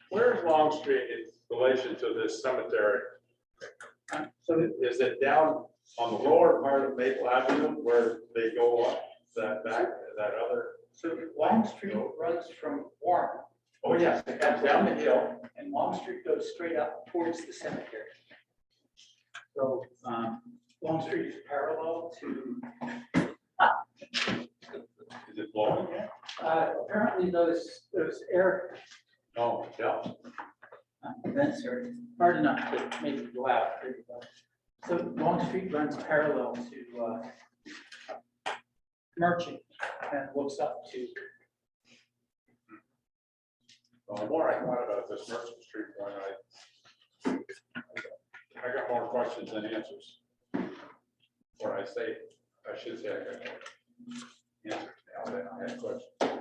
Where's Long Street in relation to this cemetery? So is it down on the lower part of Maple Avenue where they go up that back, that other? So Long Street runs from Warren. Oh, yes. It comes down the hill, and Long Street goes straight up towards the cemetery. So Long Street is parallel to. Is it blowing yet? Apparently those air Oh, yeah. vents are hard enough to make it go out. So Long Street runs parallel to Merchant and looks up to. Well, the more I thought about this Merchant Street one, I got more questions than answers. Or I should say I got more answers now than I had questions.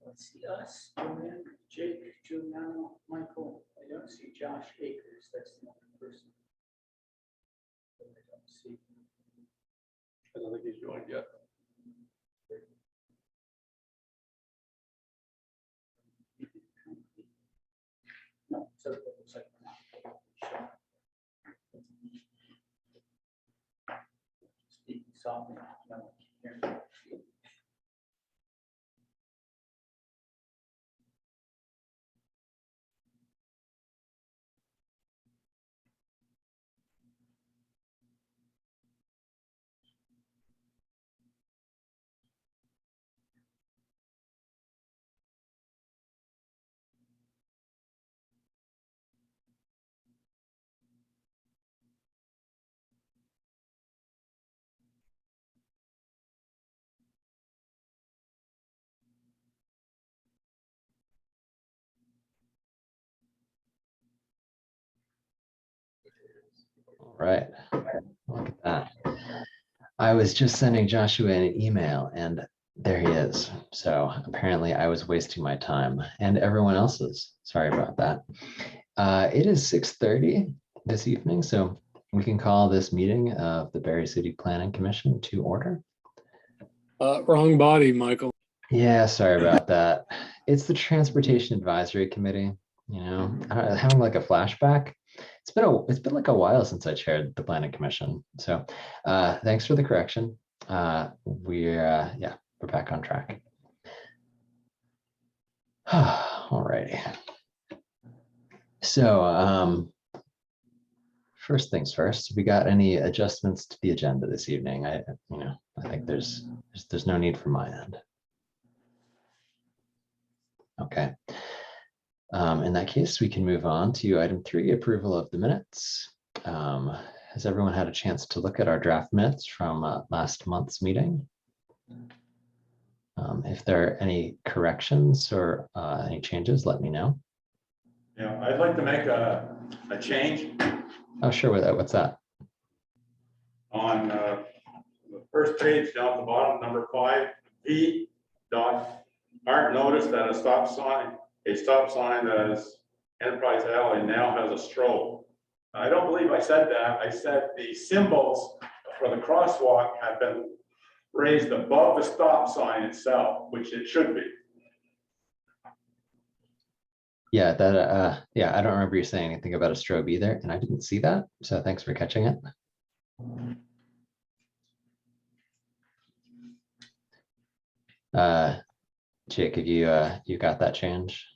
Let's see us, Joanne, Jake, Giuliano, Michael. I don't see Josh Akers. That's the only person. I don't see. I don't think he's joined yet. No, so it looks like we're not. Speaking softly, no one can hear me. Right. Look at that. I was just sending Joshua an email and there he is. So apparently I was wasting my time and everyone else's. Sorry about that. It is 6:30 this evening, so we can call this meeting of the Barrie City Planning Commission to order. Wrong body, Michael. Yeah, sorry about that. It's the Transportation Advisory Committee. You know, having like a flashback. It's been like a while since I chaired the Planning Commission. So thanks for the correction. We're back on track. All righty. So first things first, we got any adjustments to the agenda this evening? I think there's no need for my end. Okay. In that case, we can move on to item 3, approval of the minutes. Has everyone had a chance to look at our draft minutes from last month's meeting? If there are any corrections or any changes, let me know. Yeah, I'd like to make a change Oh, sure. What's that? on the first page down at the bottom, number 5, V. Art noticed that a stop sign that is Enterprise Alley now has a strobe. I don't believe I said that. I said the symbols for the crosswalk have been raised above the stop sign itself, which it should be. Yeah, I don't remember you saying anything about a strobe either, and I didn't see that. So thanks for catching it. Jake, have you got that change?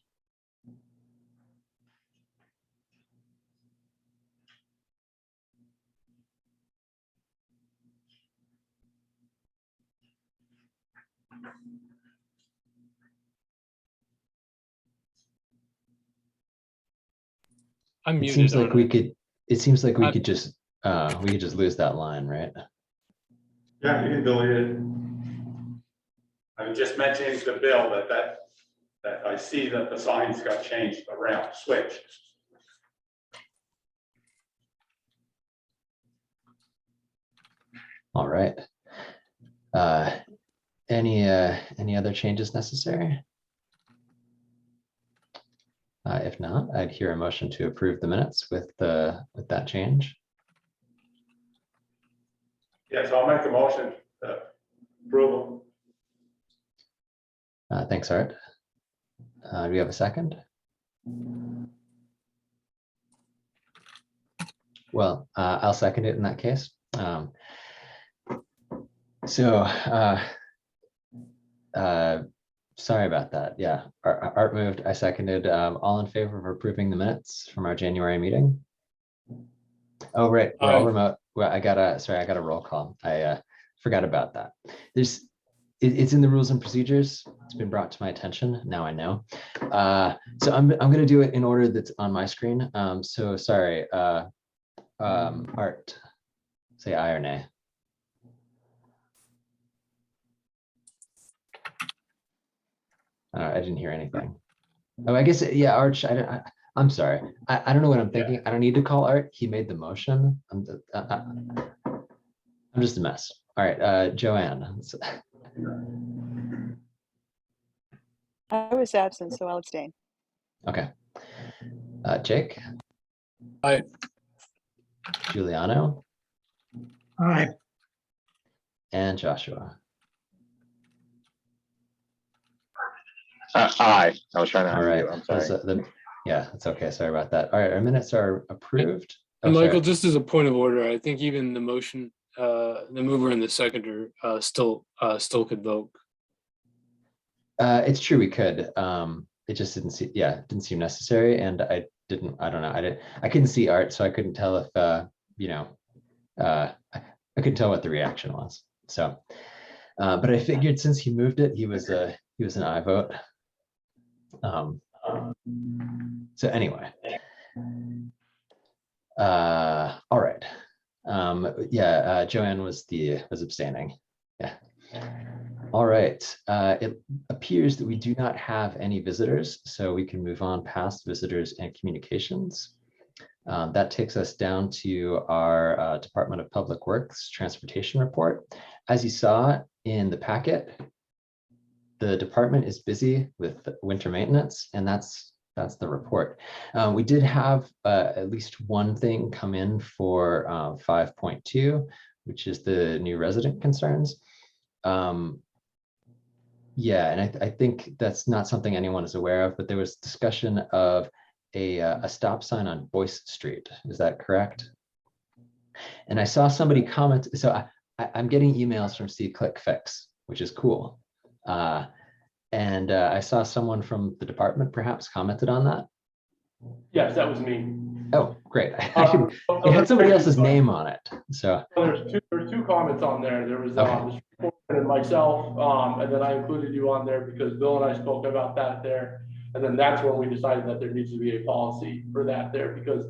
I'm It muted. seems like we it. could. It seems like we could just lose that line, right? Yeah, you can delete it. I'm just mentioning to Bill that I see that the signs got changed around, switched. All right. Any other changes necessary? If not, I'd hear a motion to approve the minutes with that change. Yes, I'll make a motion approval. Thanks, Art. Do we have a second? Well, I'll second it in that case. Sorry about that. Yeah, Art moved, I seconded. All in favor of approving the minutes from our January meeting? Oh, right, we're all remote. Well, I got a roll call. I forgot about that. It's in the rules and procedures. It's been brought to my attention. Now I know. So I'm gonna do it in order that's on my screen. So sorry, Art, say aye or nay. I didn't hear anything. Oh, I guess, yeah, Art, I'm sorry. I don't know what I'm thinking. Yeah. I don't need to call Art. He made the motion. I'm just a mess. All right, Joanne. I was absent, so I'll abstain. Okay. Jake? Aye. Giuliano? Aye. And Joshua? Aye. I was trying to All right. unmute. I'm sorry. Yeah, that's okay. Sorry about that. All right, our minutes are approved. And Oh, Michael, sorry. just as a point of order, I think even the motion, the mover and the seconder still could vote. It's true, we could. It just didn't seem necessary, and I don't know. I couldn't see Art, so I couldn't tell if I couldn't tell what the reaction was. So, but I figured since he moved it, he was an aye vote. So anyway, all right. Joanne was abstaining. Yeah. All right. It appears that we do not have any visitors, so we can move on past visitors and communications. That takes us down to our Department of Public Works Transportation Report. As you saw in the packet, the department is busy with winter maintenance, and that's the report. We did have at least one thing come in for 5.2, which is the new resident concerns. Yeah, and I think that's not something anyone is aware of, but there was discussion of a stop sign on Boyce Street. Is that correct? And I saw somebody comment, so I'm getting emails from See Click Fix, which is cool. And I saw someone from the department perhaps commented on that. Yes, that was me. Oh, great. It had somebody else's name on it. So There's two comments on there. There was Okay. Mr. and myself, and then I included you on there because Bill and I spoke about that there. And then that's when we decided that there needs to be a policy for that there, because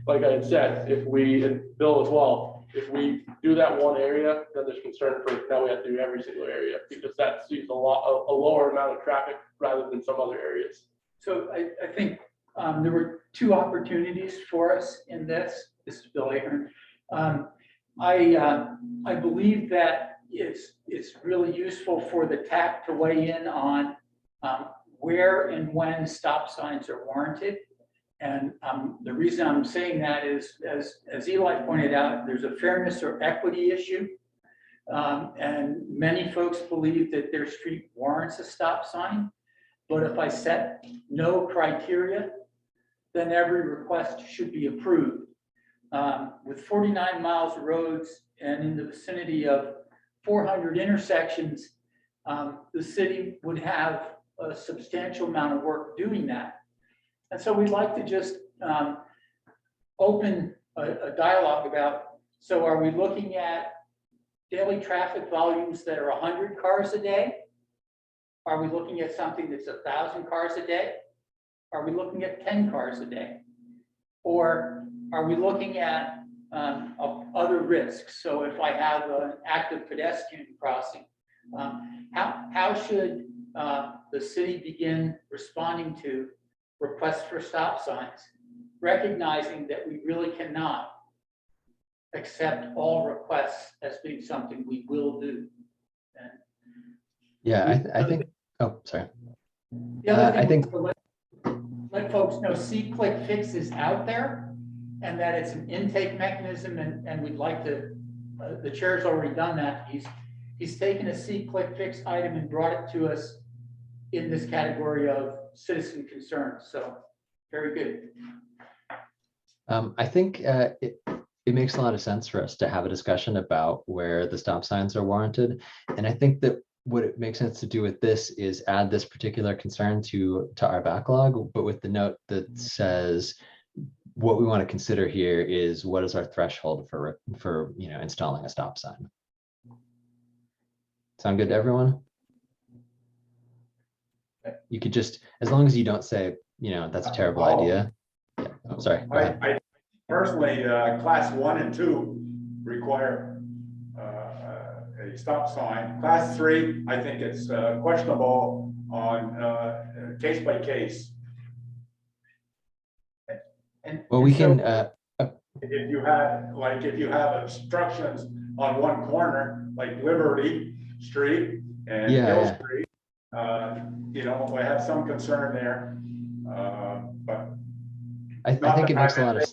like I had said, if we, and Bill as well, if we do that one area, then there's concern for, now we have to do every single area, because that sees a lower amount of traffic rather than some other areas. So I think there were two opportunities for us in this. This is Bill Ahern. I believe that it's really useful for the TAC to weigh in on where and when stop signs are warranted. And the reason I'm saying that is, as Eli pointed out, there's a fairness or equity issue. And many folks believe that their street warrants a stop sign. But if I set no criteria, then every request should be approved. With 49 miles of roads and in the vicinity of 400 intersections, the city would have a substantial amount of work doing that. And so we'd like to just open a dialogue about, so are we looking at daily traffic volumes that are 100 cars a day? Are we looking at something that's 1,000 cars a day? Are we looking at 10 cars a day? Or are we looking at other risks? So if I have an active pedestrian crossing, how should the city begin responding to requests for stop signs, recognizing that we really cannot accept all requests as being something we will do? And yeah, I think, oh, sorry. the other I thing think- was to let folks know See Click Fix is out there and that it's an intake mechanism, and we'd like to, the chair's already done that. He's taken a See Click Fix item and brought it to us in this category of citizen concerns. So very good. I think it makes a lot of sense for us to have a discussion about where the stop signs are warranted. And I think that what it makes sense to do with this is add this particular concern to our backlog, but with the note that says what we want to consider here is what is our threshold for installing a stop sign. Sound good to everyone? You could just, as long as you don't say, that's a terrible idea. Yeah. Oh, sorry. Go ahead. I personally, class 1 and 2 require a stop sign. Class 3, I think it's questionable on case by case. Well, we can, If you have obstructions on one corner, like Liberty Street and Yeah, Hill yeah. Street, I have some concern there. But I think it makes a lot of,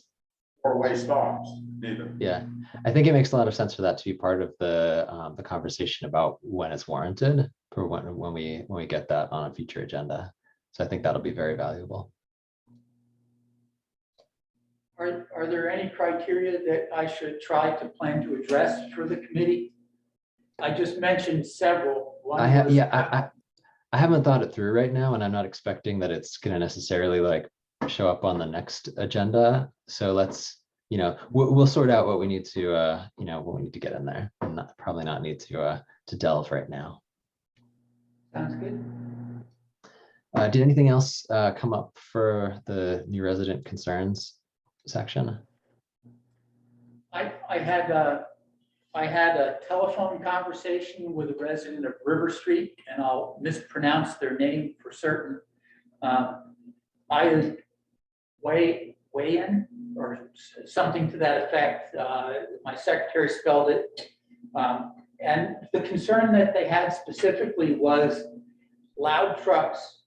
four-way stops either. yeah, I think it makes a lot of sense for that to be part of the conversation about when it's warranted for when we get that on a future agenda. So I think that'll be very valuable. Are there any criteria that I should try to plan to address for the committee? I just mentioned several. One I have, was- yeah, I haven't thought it through right now, and I'm not expecting that it's going to necessarily like show up on the next agenda. So let's, we'll sort out what we need to, what we need to get in there, and probably not need to delve right now. Sounds good. Did anything else come up for the new resident concerns section? I had a telephone conversation with a resident of River Street, and I'll mispronounce their name for certain. Wayan, or something to that effect. My secretary spelled it. And the concern that they had specifically was loud trucks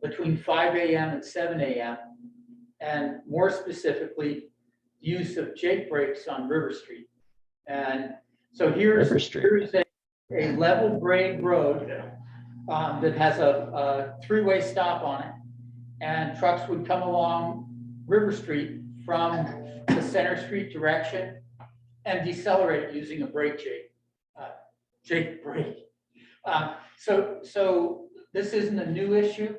between 5 a.m. and 7 a.m. And more specifically, use of Jake brakes on River Street. And so River Street. here's a level grade road that has a three-way stop on it. And trucks would come along River Street from the Center Street direction and decelerate using a brake Jake brake. So this isn't a new issue.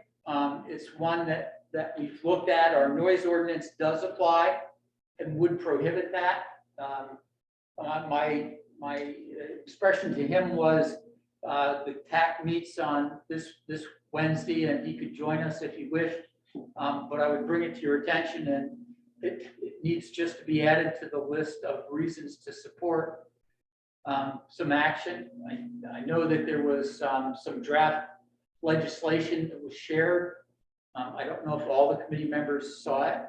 It's one that we've looked at. Our noise ordinance does apply and would prohibit that. My expression to him was the TAC meets on this Wednesday, and he could join us if he wished. But I would bring it to your attention, and it needs just to be added to the list of reasons to support some action. I know that there was some draft legislation that was shared. I don't know if all the committee members saw it,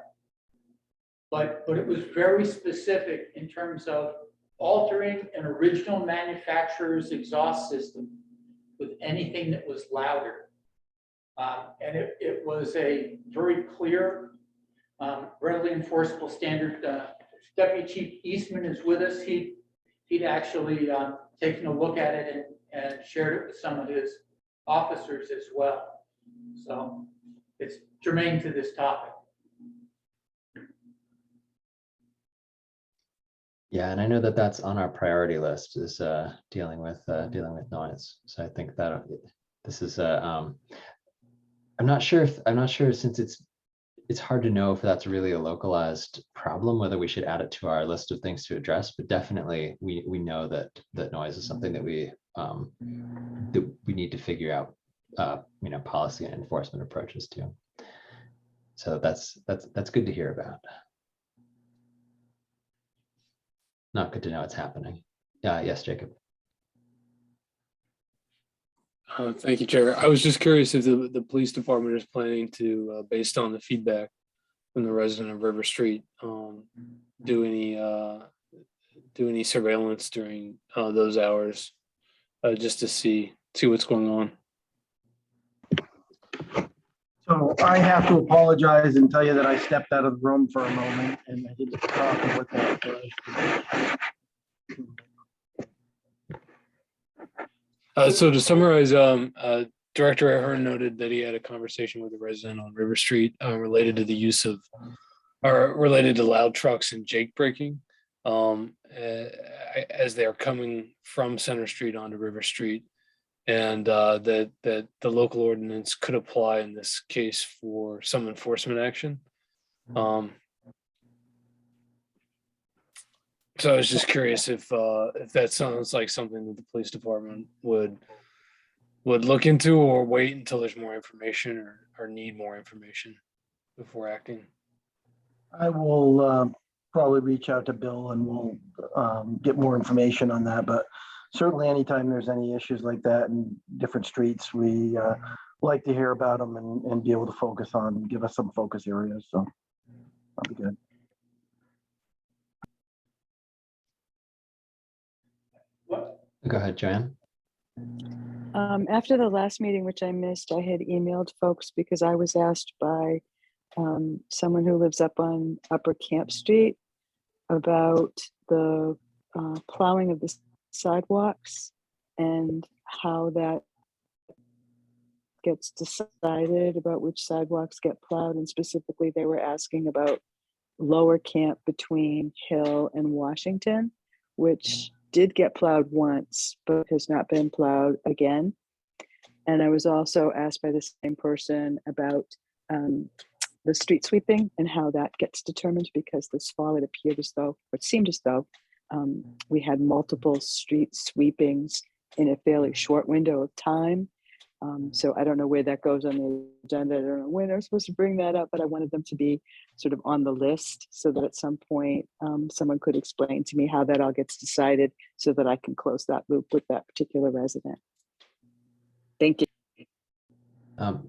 but it was very specific in terms of altering an original manufacturer's exhaust system with anything that was louder. And it was a very clear, readily enforceable standard. Deputy Chief Eastman is with us. He'd actually taken a look at it and shared it with some of his officers as well. So it's germane to this topic. Yeah, and I know that that's on our priority list, is dealing with noise. So I think that this is I'm not sure since it's hard to know if that's really a localized problem, whether we should add it to our list of things to address. But definitely we know that noise is something that we need to figure out policy and enforcement approaches to. So that's good to hear about. Not good to know it's happening. Yes, Jacob. Thank you, Chair. I was just curious if the police department is planning to, based on the feedback from the resident of River Street, do any surveillance during those hours, just to see what's going on. So I have to apologize and tell you that I stepped out of the room for a moment and I didn't talk with that. So to summarize, Director Ahern noted that he had a conversation with a resident on River Street related to the use of, or related to loud trucks and Jake braking as they're coming from Center Street onto River Street, and that the local ordinance could apply in this case for some enforcement action. So I was just curious if that sounds like something that the police department would look into, or wait until there's more information, or need more information before acting. I will probably reach out to Bill and we'll get more information on that. But certainly anytime there's any issues like that in different streets, we like to hear about them and be able to focus on, give us some focus areas. So that'll be good. Go ahead, Joanne. After the last meeting, which I missed, I had emailed folks because I was asked by someone who lives up on Upper Camp Street about the plowing of the sidewalks and how that gets decided about which sidewalks get plowed. And specifically, they were asking about Lower Camp between Hill and Washington, which did get plowed once, but has not been plowed again. And I was also asked by the same person about the street sweeping and how that gets determined, because this fall it appeared as though, or it seemed as though, we had multiple street sweepings in a fairly short window of time. So I don't know where that goes on the agenda. I don't know when they're supposed to bring that up, but I wanted them to be sort of on the list so that at some point someone could explain to me how that all gets decided so that I can close that loop with that particular resident. Thank you.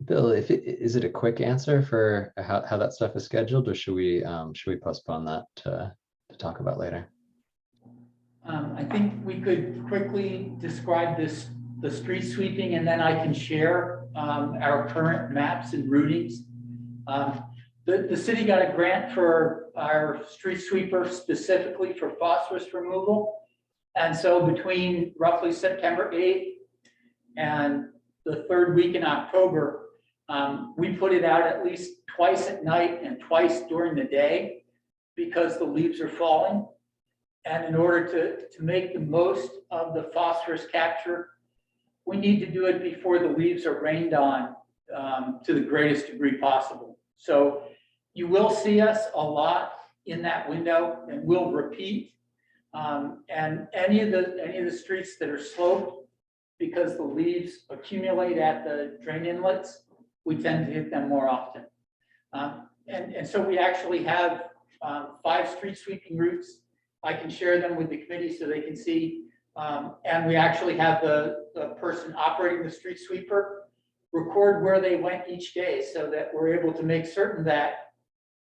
Bill, is it a quick answer for how that stuff is scheduled, or should we postpone that to talk about later? I think we could quickly describe the street sweeping, and then I can share our current maps and routings. The city got a grant for our street sweeper specifically for phosphorus removal. And so between roughly September 8th and the third week in October, we put it out at least twice at night and twice during the day because the leaves are falling. And in order to make the most of the phosphorus capture, we need to do it before the leaves are rained on to the greatest degree possible. So you will see us a lot in that window, and we'll repeat. And any of the streets that are sloped, because the leaves accumulate at the drain inlets, we tend to hit them more often. And so we actually have 5 street sweeping routes. I can share them with the committee so they can see. And we actually have the person operating the street sweeper record where they went each day so that we're able to make certain that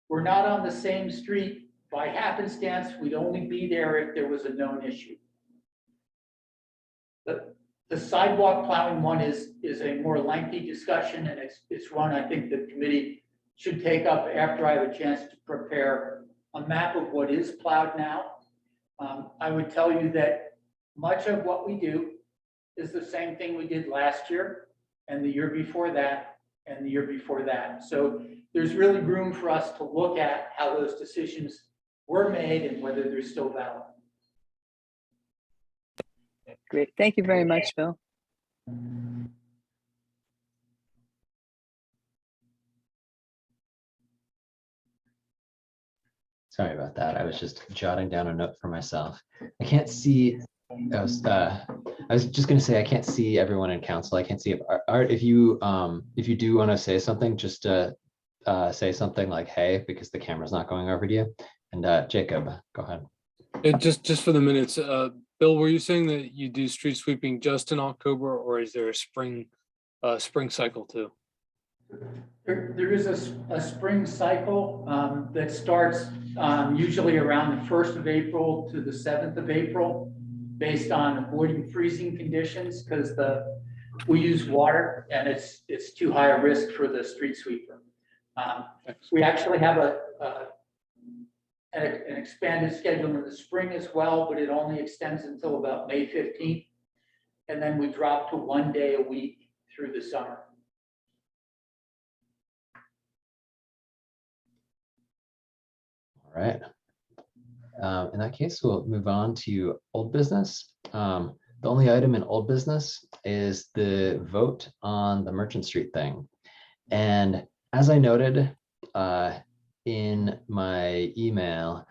we're not on the same street by happenstance. We'd only be there if there was a known issue. The sidewalk plowing one is a more lengthy discussion, and it's one I think the committee should take up after I have a chance to prepare a map of what is plowed now. I would tell you that much of what we do is the same thing we did last year and the year before that and the year before that. So there's really room for us to look at how those decisions were made and whether they're still valid. Great. Thank you very much, Bill. Sorry about that. I was just jotting down a note for myself. I can't see. I was just going to say I can't see everyone in council. I can't see Art. If you do want to say something, just say something like "Hey," because the camera's not going over to you. And Jacob, go ahead. Just for the minutes, Bill, were you saying that you do street sweeping just in October, or is there a spring cycle too? There is a spring cycle that starts usually around the 1st of April to the 7th of April, based on avoiding freezing conditions, because we use water and it's too high a risk for the street sweeper. We actually have an expanded schedule in the spring as well, but it only extends until about May 15th. And then we drop to 1 day a week through the summer. All right. In that case, we'll move on to old business. The only item in old business is the vote on the Merchant Street thing. And as I noted in my email,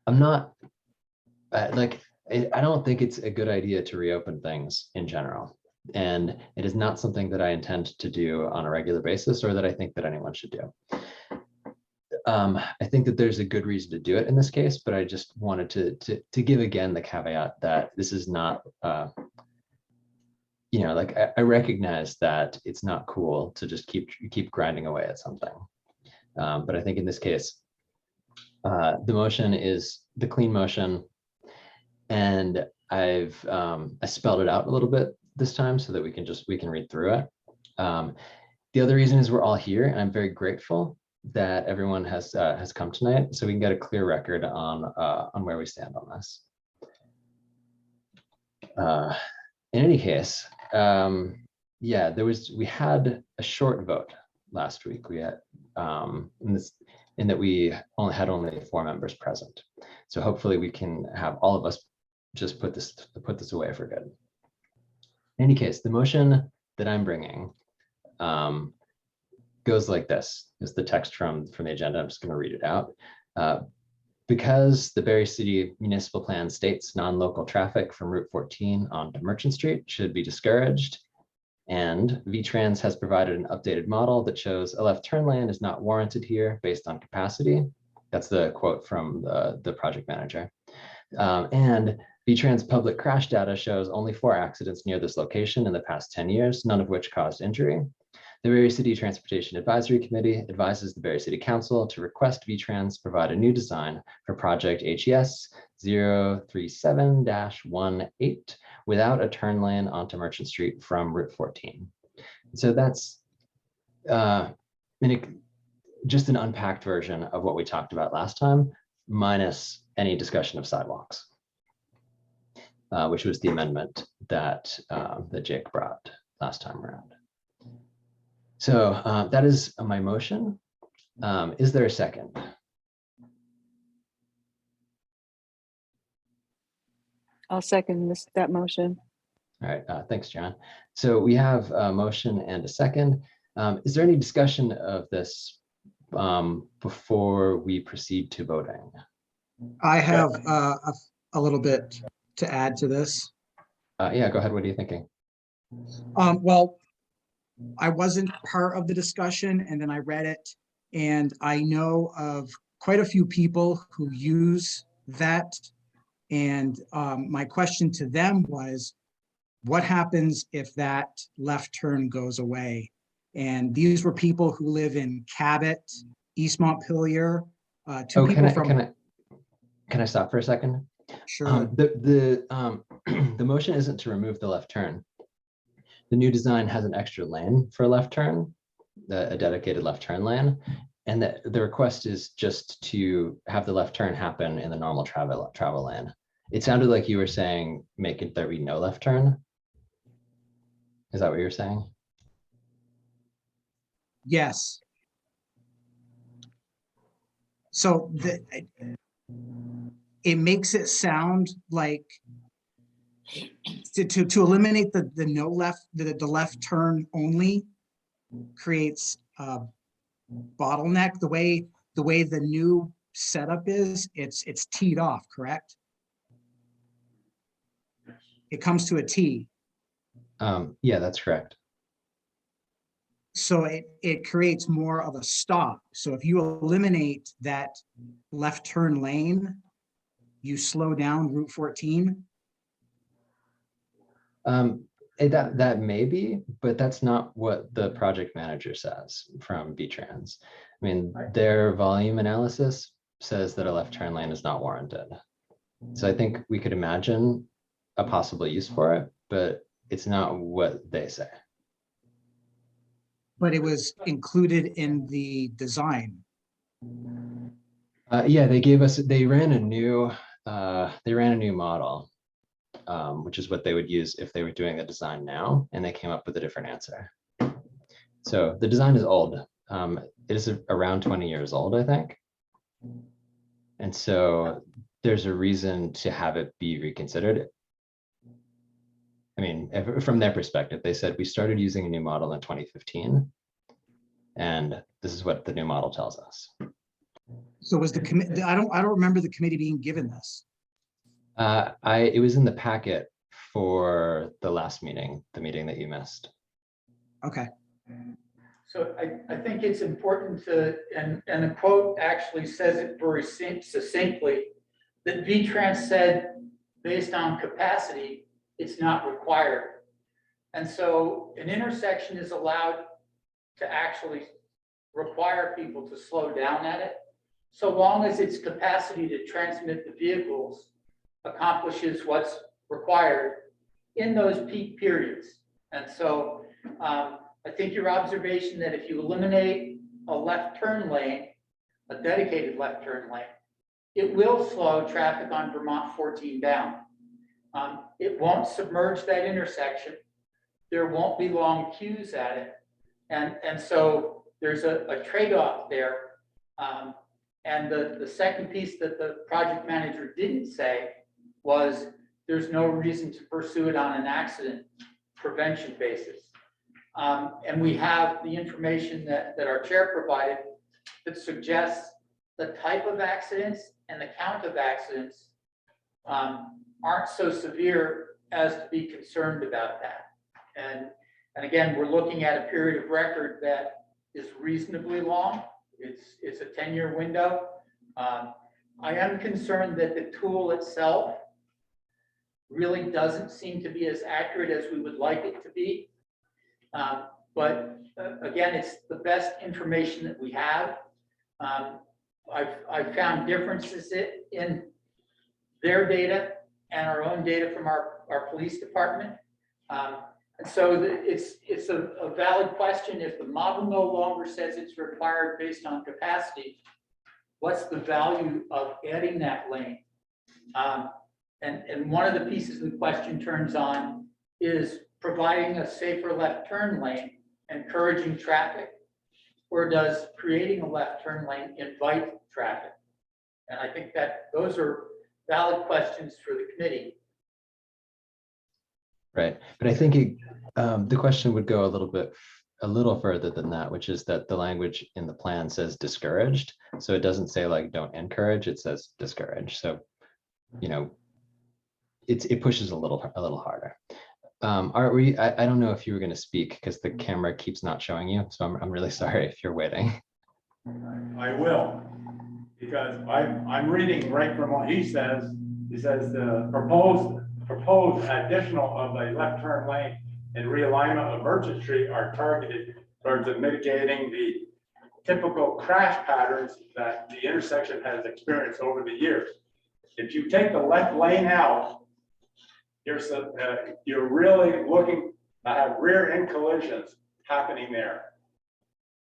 I'm not I don't think it's a good idea to reopen things in general. And it is not something that I intend to do on a regular basis or that I think that anyone should do. I think that there's a good reason to do it in this case, but I just wanted to give again the caveat that this is not, I recognize that it's not cool to just keep grinding away at something. But I think in this case, the motion is the clean motion, and I spelled it out a little bit this time so that we can read through it. The other reason is we're all here, and I'm very grateful that everyone has come tonight, so we can get a clear record on where we stand on this. In any case, we had a short vote last week. We had in that we had only 4 members present. So hopefully we can have all of us just put this away for good. In any case, the motion that I'm bringing goes like this. Is the text from the agenda. I'm just going to read it out. Because the Barre City Municipal Plan states non-local traffic from Route 14 onto Merchant Street should be discouraged, and VTrans has provided an updated model that shows a left turn lane is not warranted here based on capacity. That's the quote from the project manager. And VTrans public crash data shows only 4 accidents near this location in the past 10 years, none of which caused injury. The Berry City Transportation Advisory Committee advises the Berry City Council to request VTrans provide a new design for project HES 037-18 without a turn lane onto Merchant Street from Route 14. So that's just an unpacked version of what we talked about last time, minus any discussion of sidewalks, which was the amendment that that Jake brought last time around. So that is my motion. Is there a second? I'll second that motion. All right, thanks, John. So we have a motion and a second. Is there any discussion of this before we proceed to voting? I have a little bit to add to this. Yeah, go ahead. What are you thinking? Well, I wasn't part of the discussion and then I read it, and I know of quite a few people who use that. And my question to them was, what happens if that left turn goes away? And these were people who live in Cabot, East Montpelier, two people from. Can I stop for a second? Sure. The motion isn't to remove the left turn. The new design has an extra lane for a left turn, a dedicated left turn lane. And the request is just to have the left turn happen in the normal travel lane. It sounded like you were saying, make it there be no left turn. Is that what you're saying? Yes. So it makes it sound like to eliminate the no left, the left turn only creates a bottleneck. The way the new setup is, it's teed off, correct? It comes to a T. Yeah, that's correct. So it creates more of a stop. So if you eliminate that left turn lane, you slow down Route 14. That may be, but that's not what the project manager says from VTrans. I mean, their volume analysis says that a left turn lane is not warranted. So I think we could imagine a possible use for it, but it's not what they say. But it was included in the design. Yeah, they ran a new model, which is what they would use if they were doing the design now, and they came up with a different answer. So the design is old. It is around 20 years old, I think. And so there's a reason to have it be reconsidered. I mean, from their perspective, they said we started using a new model in 2015, and this is what the new model tells us. So was the committee? I don't remember the committee being given this. It was in the packet for the last meeting, the meeting that you missed. Okay. So I think it's important to, and the quote actually says it very succinctly, that VTrans said, based on capacity, it's not required. And so an intersection is allowed to actually require people to slow down at it, so long as its capacity to transmit the vehicles accomplishes what's required in those peak periods. And so I think your observation that if you eliminate a left turn lane, a dedicated left turn lane, it will slow traffic on Vermont 14 down. It won't submerge that intersection. There won't be long queues at it. And so there's a trade-off there. And the second piece that the project manager didn't say was there's no reason to pursue it on an accident prevention basis. And we have the information that our chair provided that suggests the type of accidents and the count of accidents aren't so severe as to be concerned about that. And again, we're looking at a period of record that is reasonably long. It's a 10-year window. I am concerned that the tool itself really doesn't seem to be as accurate as we would like it to be. But again, it's the best information that we have. I've found differences in their data and our own data from our police department. And so it's a valid question. If the model no longer says it's required based on capacity, what's the value of adding that lane? And one of the pieces the question turns on is providing a safer left turn lane, encouraging traffic, or does creating a left turn lane invite traffic? And I think that those are valid questions for the committee. Right, but I think the question would go a little further than that, which is that the language in the plan says discouraged. So it doesn't say like don't encourage, it says discourage. So, you know, it pushes a little harder. Art, I don't know if you were going to speak because the camera keeps not showing you. So I'm really sorry if you're waiting. I will, because I'm reading right from what he says. He says the proposed additional of a left turn lane and realignment of Merchant Street are targeted towards mitigating the typical crash patterns that the intersection has experienced over the years. If you take the left lane out, you're really looking to have rear end collisions happening there.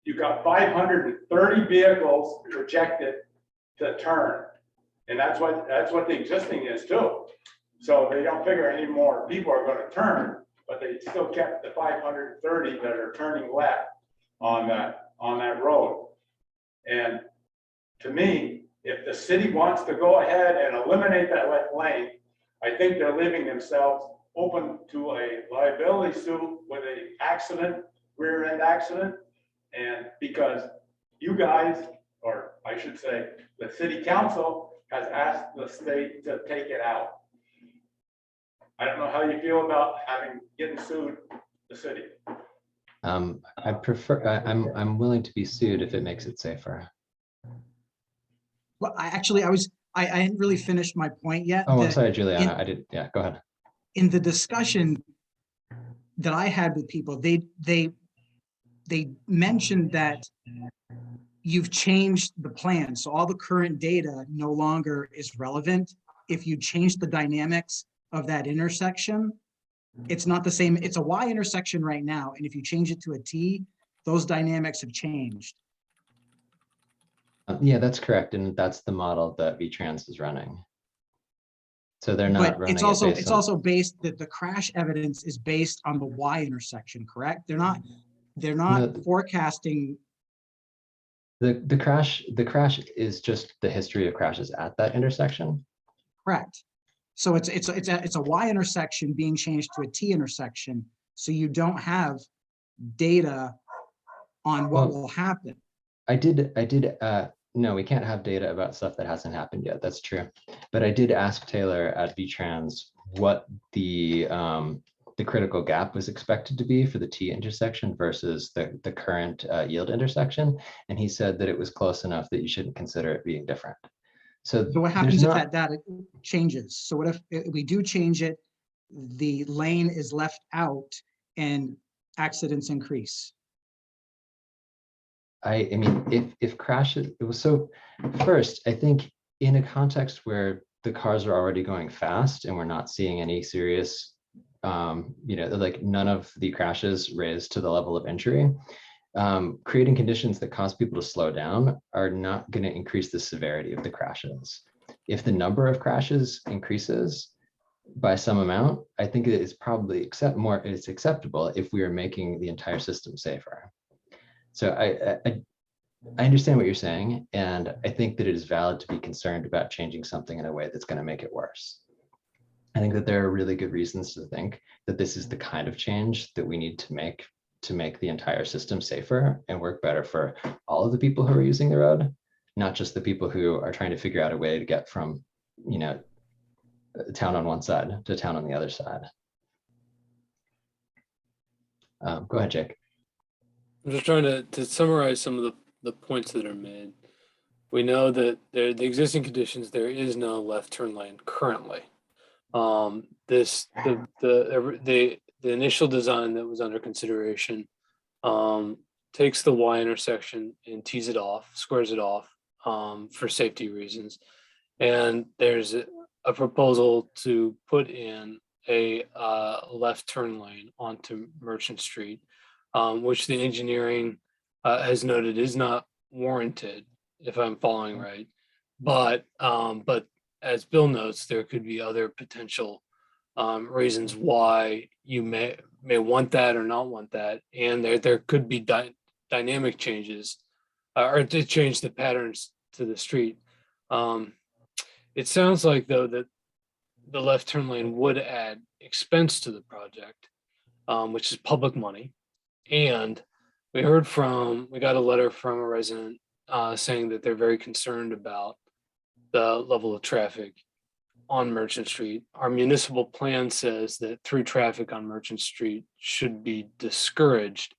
You've got 530 vehicles projected to turn. And that's what the existing is too. So they don't figure any more people are going to turn, but they still kept the 530 that are turning left on that road. And to me, if the city wants to go ahead and eliminate that left lane, I think they're leaving themselves open to a liability suit with an accident, rear end accident. And because you guys, or I should say, the city council has asked the state to take it out. I don't know how you feel about getting sued, the city. I prefer, I'm willing to be sued if it makes it safer. Well, I hadn't really finished my point yet. Oh, I'm that sorry, Juliana, I did, yeah, go ahead. In the discussion that I had with people, they mentioned that you've changed the plan. So all the current data no longer is relevant. If you change the dynamics of that intersection, it's not the same. It's a Y intersection right now. And if you change it to a T, those dynamics have changed. Yeah, that's correct. And that's the model that VTrans is running. So they're not But running it's it also, based it's on- also based that the crash evidence is based on the Y intersection, correct? They're not No. forecasting. The crash is just the history of crashes at that intersection. Correct. So it's a Y intersection being changed to a T intersection. So you don't have data on what Well, will happen. No, we can't have data about stuff that hasn't happened yet. That's true. But I did ask Taylor at VTrans what the critical gap was expected to be for the T intersection versus the current yield intersection. And he said that it was close enough that you shouldn't consider it being different. So So what happens there's if not- that data changes? So what if we do change it, the lane is left out and accidents increase? I mean, if crashes, it was so, first, I think in a context where the cars are already going fast and we're not seeing any serious, like none of the crashes raised to the level of injury, creating conditions that cause people to slow down are not going to increase the severity of the crashes. If the number of crashes increases by some amount, I think it is probably it's acceptable if we are making the entire system safer. So I understand what you're saying, and I think that it is valid to be concerned about changing something in a way that's going to make it worse. I think that there are really good reasons to think that this is the kind of change that we need to make the entire system safer and work better for all of the people who are using the road, not just the people who are trying to figure out a way to get from, town on one side to town on the other side. Go ahead, Jake. I'm just trying to summarize some of the points that are made. We know that the existing conditions, there is no left turn lane currently. The initial design that was under consideration takes the Y intersection and tees it off, squares it off, for safety reasons. And there's a proposal to put in a left turn lane onto Merchant Street, which the engineering has noted is not warranted, if I'm following right. But as Bill notes, there could be other potential reasons why you may want that or not want that, and there could be dynamic changes or to change the patterns to the street. It sounds like though that the left turn lane would add expense to the project, which is public money. And we got a letter from a resident saying that they're very concerned about the level of traffic on Merchant Street. Our municipal plan says that through traffic on Merchant Street should be discouraged.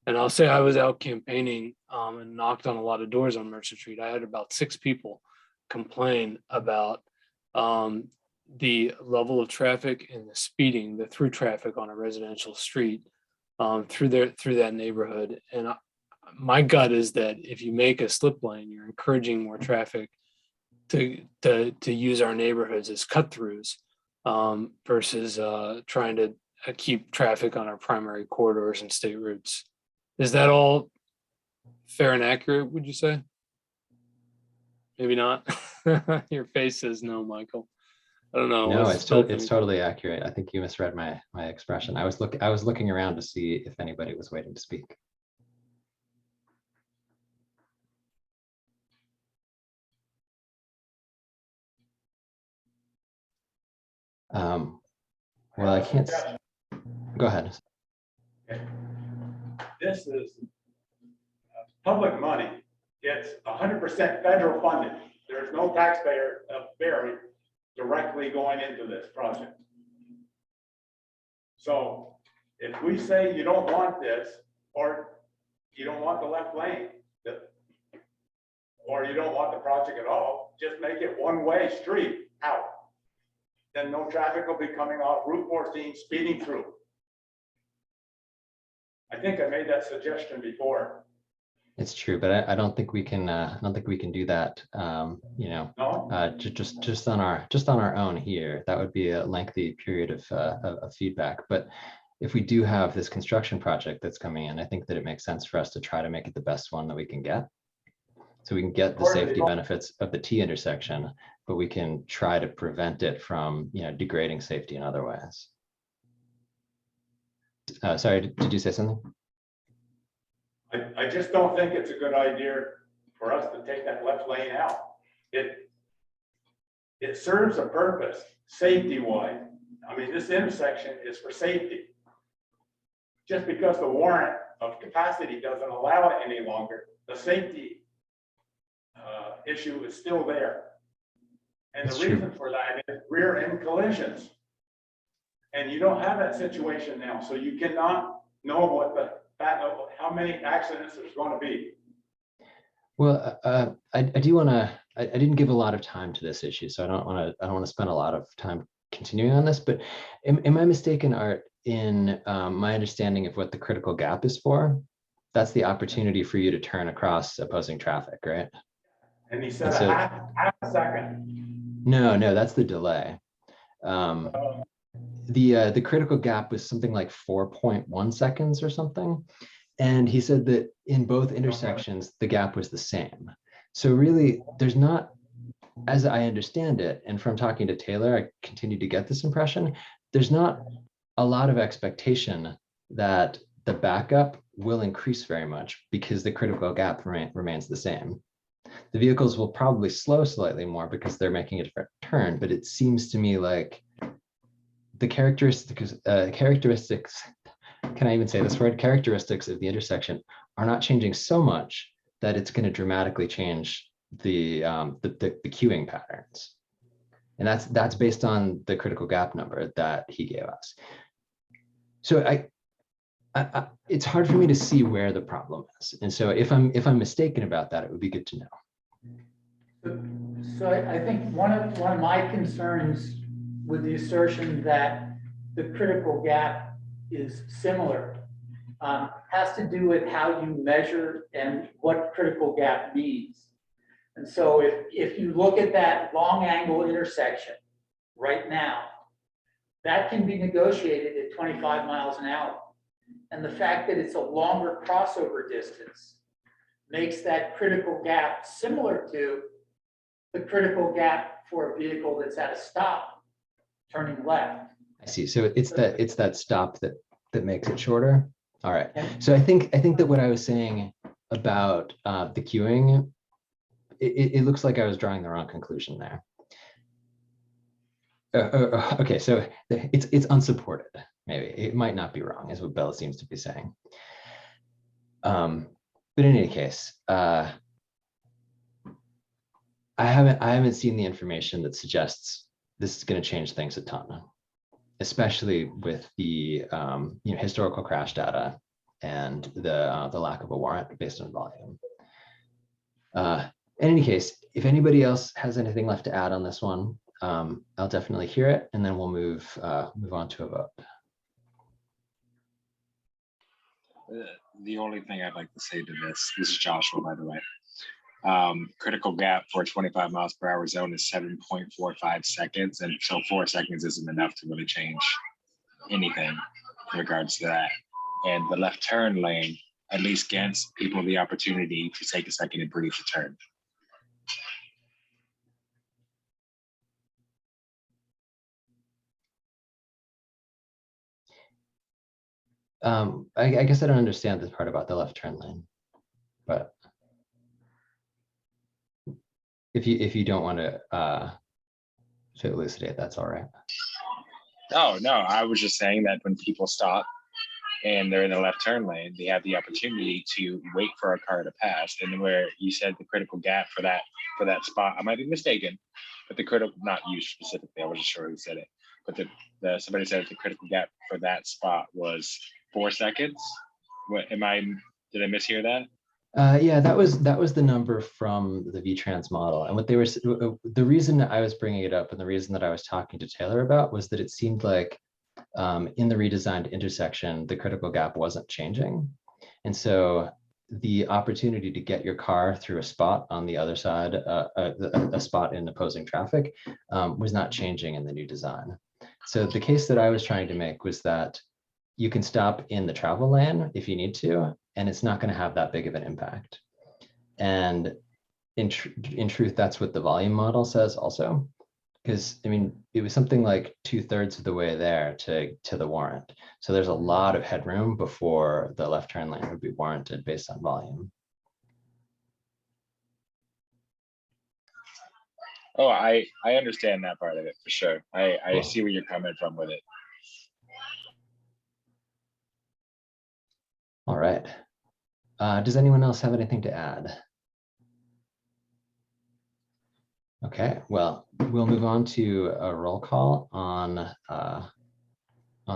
And I'll say I was out campaigning and knocked on a lot of doors on Merchant Street. I had about 6 people complain about the level of traffic and the speeding, the through traffic on a residential street through that neighborhood. And my gut is that if you make a slip lane, you're encouraging more traffic to use our neighborhoods as cut throughs versus trying to keep traffic on our primary corridors and state routes. Is that all fair and accurate, would you say? Maybe not. Your face says no, Michael. I don't know. No, it's totally accurate. I think you misread my expression. I was looking around to see if anybody was waiting to speak. Well, I can't. Go ahead. This is public money. It's 100% federal funded. There's no taxpayer bearing directly going into this project. So if we say you don't want this, or you don't want the left lane, or you don't want the project at all, just make it one-way street out. Then no traffic will be coming off Route 14 speeding through. I think I made that suggestion before. It's true, but I don't think we can. I don't think we can do that. No? Just on our own here. That would be a lengthy period of feedback. But if we do have this construction project that's coming in, I think that it makes sense for us to try to make it the best one that we can get. So we can get the safety benefits of the T intersection, but we can try to prevent it from, degrading safety in other ways. Sorry, did you say something? I just don't think it's a good idea for us to take that left lane out. It serves a purpose, safety-wise. I mean, this intersection is for safety. Just because the warrant of capacity doesn't allow it any longer, the safety issue is still there. And the reason for that is rear end collisions. And you don't have that situation now, so you cannot know what how many accidents there's going to be. Well, I do want to. I didn't give a lot of time to this issue, so I don't want to spend a lot of time continuing on this. But am I mistaken, Art, in my understanding of what the critical gap is for? That's the opportunity for you to turn across opposing traffic, right? And he said half a second. No, that's the delay. The critical gap was something like 4.1 seconds or something. And he said that in both intersections, the gap was the same. So really, there's not, as I understand it, and from talking to Taylor, I continue to get this impression, there's not a lot of expectation that the backup will increase very much because the critical gap remains the same. The vehicles will probably slow slightly more because they're making a different turn, but it seems to me like the characteristics, can I even say this word? Characteristics of the intersection are not changing so much that it's going to dramatically change the queuing patterns. And that's based on the critical gap number that he gave us. So it's hard for me to see where the problem is. And so if I'm mistaken about that, it would be good to know. So I think one of my concerns with the assertion that the critical gap is similar has to do with how you measure and what critical gap means. And so if you look at that long angle intersection right now, that can be negotiated at 25 miles an hour. And the fact that it's a longer crossover distance makes that critical gap similar to the critical gap for a vehicle that's at a stop turning left. I see. So it's that stop that makes it shorter. All right. So I think that what I was saying about the queuing, it looks like I was drawing the wrong conclusion there. Okay, so it's unsupported. Maybe it might not be wrong, is what Bella seems to be saying. But in any case, I haven't seen the information that suggests this is going to change things a ton, especially with the historical crash data and the lack of a warrant based on volume. In any case, if anybody else has anything left to add on this one, I'll definitely hear it, and then we'll move on to a vote. The only thing I'd like to say to this is Joshua, by the way. Critical gap for a 25 miles per hour zone is 7.45 seconds. And so 4 seconds isn't enough to really change anything in regards to that. And the left turn lane at least grants people the opportunity to take a second and breathe to turn. I guess I don't understand this part about the left turn lane, but if you don't want to elucidate, that's all right. Oh, no, I was just saying that when people stop and they're in the left turn lane, they have the opportunity to wait for a car to pass. And where you said the critical gap for that spot, I might be mistaken, but the critical, not you specifically, I wasn't sure who said it, but somebody said the critical gap for that spot was 4 seconds. What did I mishear that? Yeah, that was the number from the VTrans model. And what they were, the reason I was bringing it up and the reason that I was talking to Taylor about was that it seemed like in the redesigned intersection, the critical gap wasn't changing. And so the opportunity to get your car through a spot on the other side, a spot in opposing traffic, was not changing in the new design. So the case that I was trying to make was that you can stop in the travel lane if you need to, and it's not going to have that big of an impact. And in truth, that's what the volume model says also, because I mean, it was something like 2/3 of the way there to the warrant. So there's a lot of headroom before the left turn lane would be warranted based on volume. Oh, I understand that part of it for sure. I see where you're coming from with it. All right. Does anyone else have anything to add? Okay, well, we'll move on to a roll call on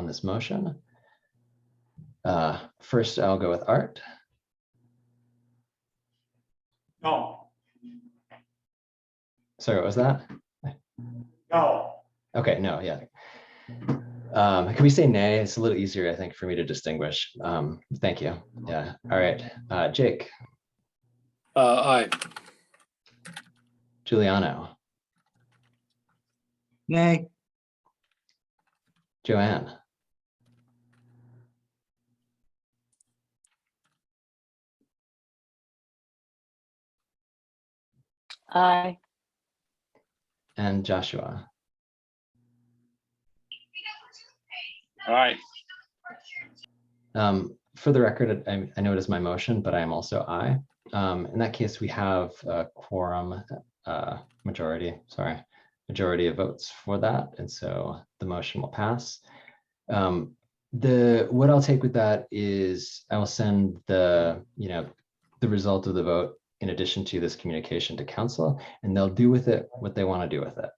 this motion. First, I'll go with Art. No, Sorry, what was that? no, Okay, no, yeah. Can we say nay? It's a little easier, I think, for me to distinguish. Thank you. Yeah. All right. Jake. Aye. Giuliano. Nay. Joanne. Aye. And Joshua. All right. For the record, I know it is my motion, but I am also aye. In that case, we have a quorum majority of votes for that. And so the motion will pass. What I'll take with that is I will send the result of the vote in addition to this communication to council, and they'll do with it what they want to do with it.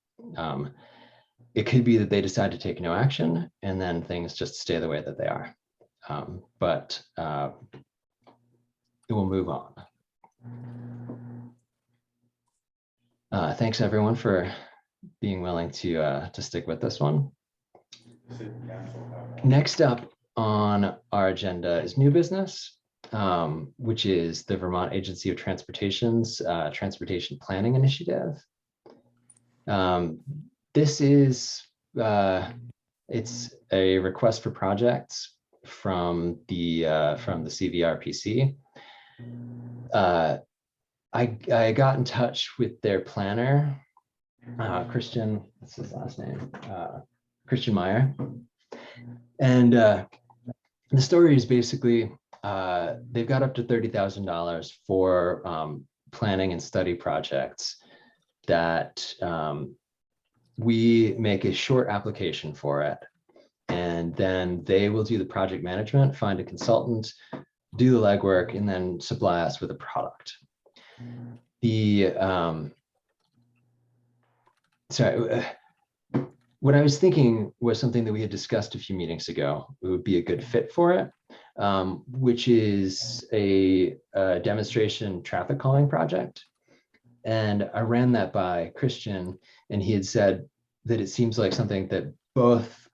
It could be that they decide to take no action and then things just stay the way that they are. But it will move on. Thanks everyone for being willing to stick with this one. Next up on our agenda is new business, which is the Vermont Agency of Transportation's Transportation Planning Initiative. This is, it's a request for projects from the CVRPC. I got in touch with their planner, Christian, what's his last name? Christian Meyer. And the story is basically, they've got up to $30,000 for planning and study projects that we make a short application for it. And then they will do the project management, find a consultant, do the legwork, and then supply us with a product. What I was thinking was something that we had discussed a few meetings ago. It would be a good fit for it, which is a demonstration traffic calming project. And I ran that by Christian, and he had said that it seems like something that both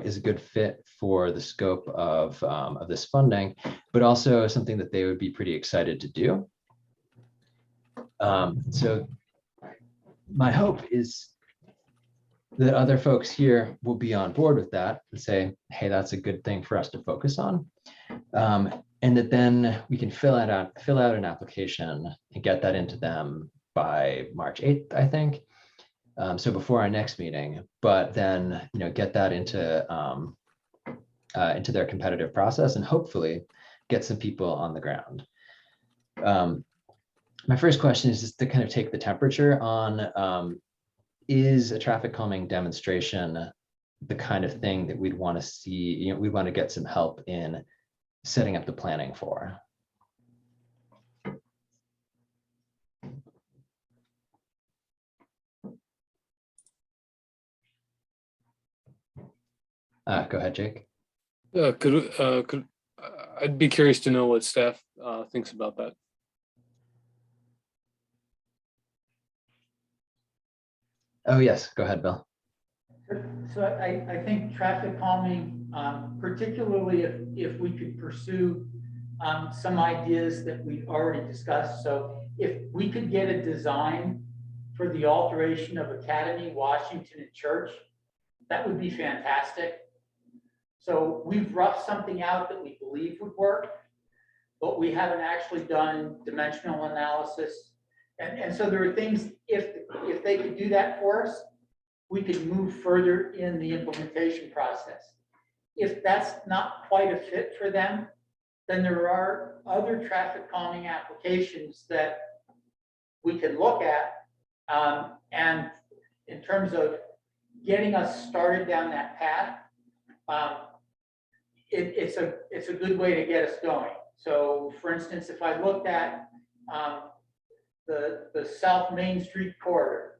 is a good fit for the scope of this funding, but also something that they would be pretty excited to do. So my hope is that other folks here will be on board with that and say, hey, that's a good thing for us to focus on. And that then we can fill out an application and get that into them by March 8th, I think. So before our next meeting, but then, get that into their competitive process and hopefully get some people on the ground. My first question is just to kind of take the temperature on, is a traffic calming demonstration the kind of thing that we'd want to see, we'd want to get some help in setting up the planning for? Go ahead, Jake. I'd be curious to know what staff thinks about that. Oh, yes, go ahead, Bill. So I think traffic calming, particularly if we could pursue some ideas that we've already discussed. So if we could get a design for the alteration of Academy, Washington, and Church, that would be fantastic. So we've roughed something out that we believe would work, but we haven't actually done dimensional analysis. And so there are things, if they could do that for us, we could move further in the implementation process. If that's not quite a fit for them, then there are other traffic calming applications that we can look at. And in terms of getting us started down that path, it's a good way to get us going. So for instance, if I looked at the South Main Street corridor,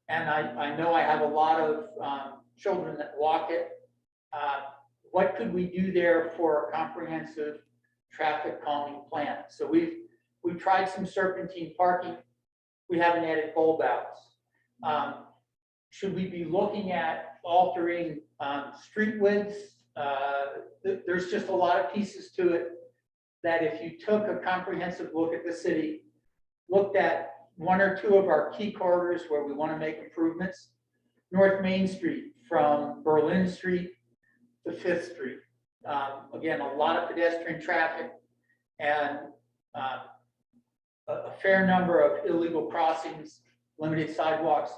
and I know I have a lot of children that walk it, what could we do there for a comprehensive traffic calming plan? So we've tried some serpentine parking. We haven't added bulb outs. Should we be looking at altering street widths? There's just a lot of pieces to it that if you took a comprehensive look at the city, looked at one or two of our key corridors where we want to make improvements, North Main Street from Berlin Street to 5th Street. Again, a lot of pedestrian traffic and a fair number of illegal crossings, limited sidewalks.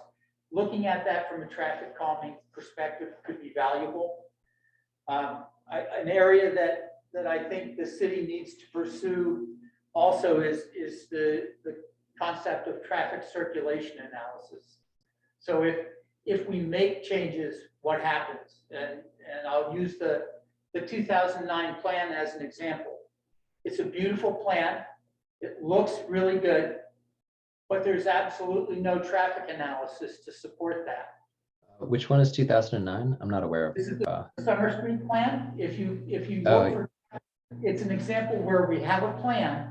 Looking at that from a traffic calming perspective could be valuable. An area that I think the city needs to pursue also is the concept of traffic circulation analysis. So if we make changes, what happens? And I'll use the 2009 plan as an example. It's a beautiful plan. It looks really good, but there's absolutely no traffic analysis to support that. Which one is 2009? I'm not aware of. This is the Summer Street plan. If you Oh, look for, it's an example where we have a plan,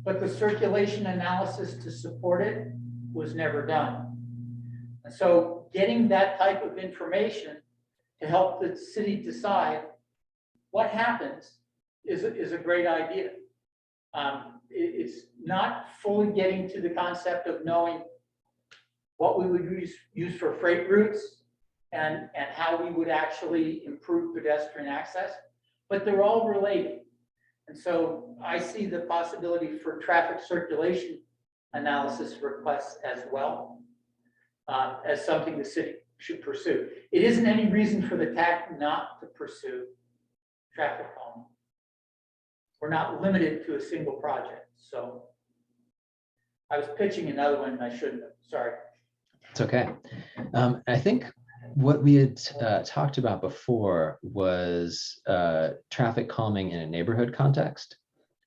but the circulation analysis to support it was never done. And so getting that type of information to help the city decide what happens is a great idea. It's not fully getting to the concept of knowing what we would use for freight routes and how we would actually improve pedestrian access, but they're all related. And so I see the possibility for traffic circulation analysis requests as well, as something the city should pursue. It isn't any reason for the TAC not to pursue traffic calming. We're not limited to a single project, so I was pitching another one and I shouldn't have, sorry. It's okay. I think what we had talked about before was traffic calming in a neighborhood context.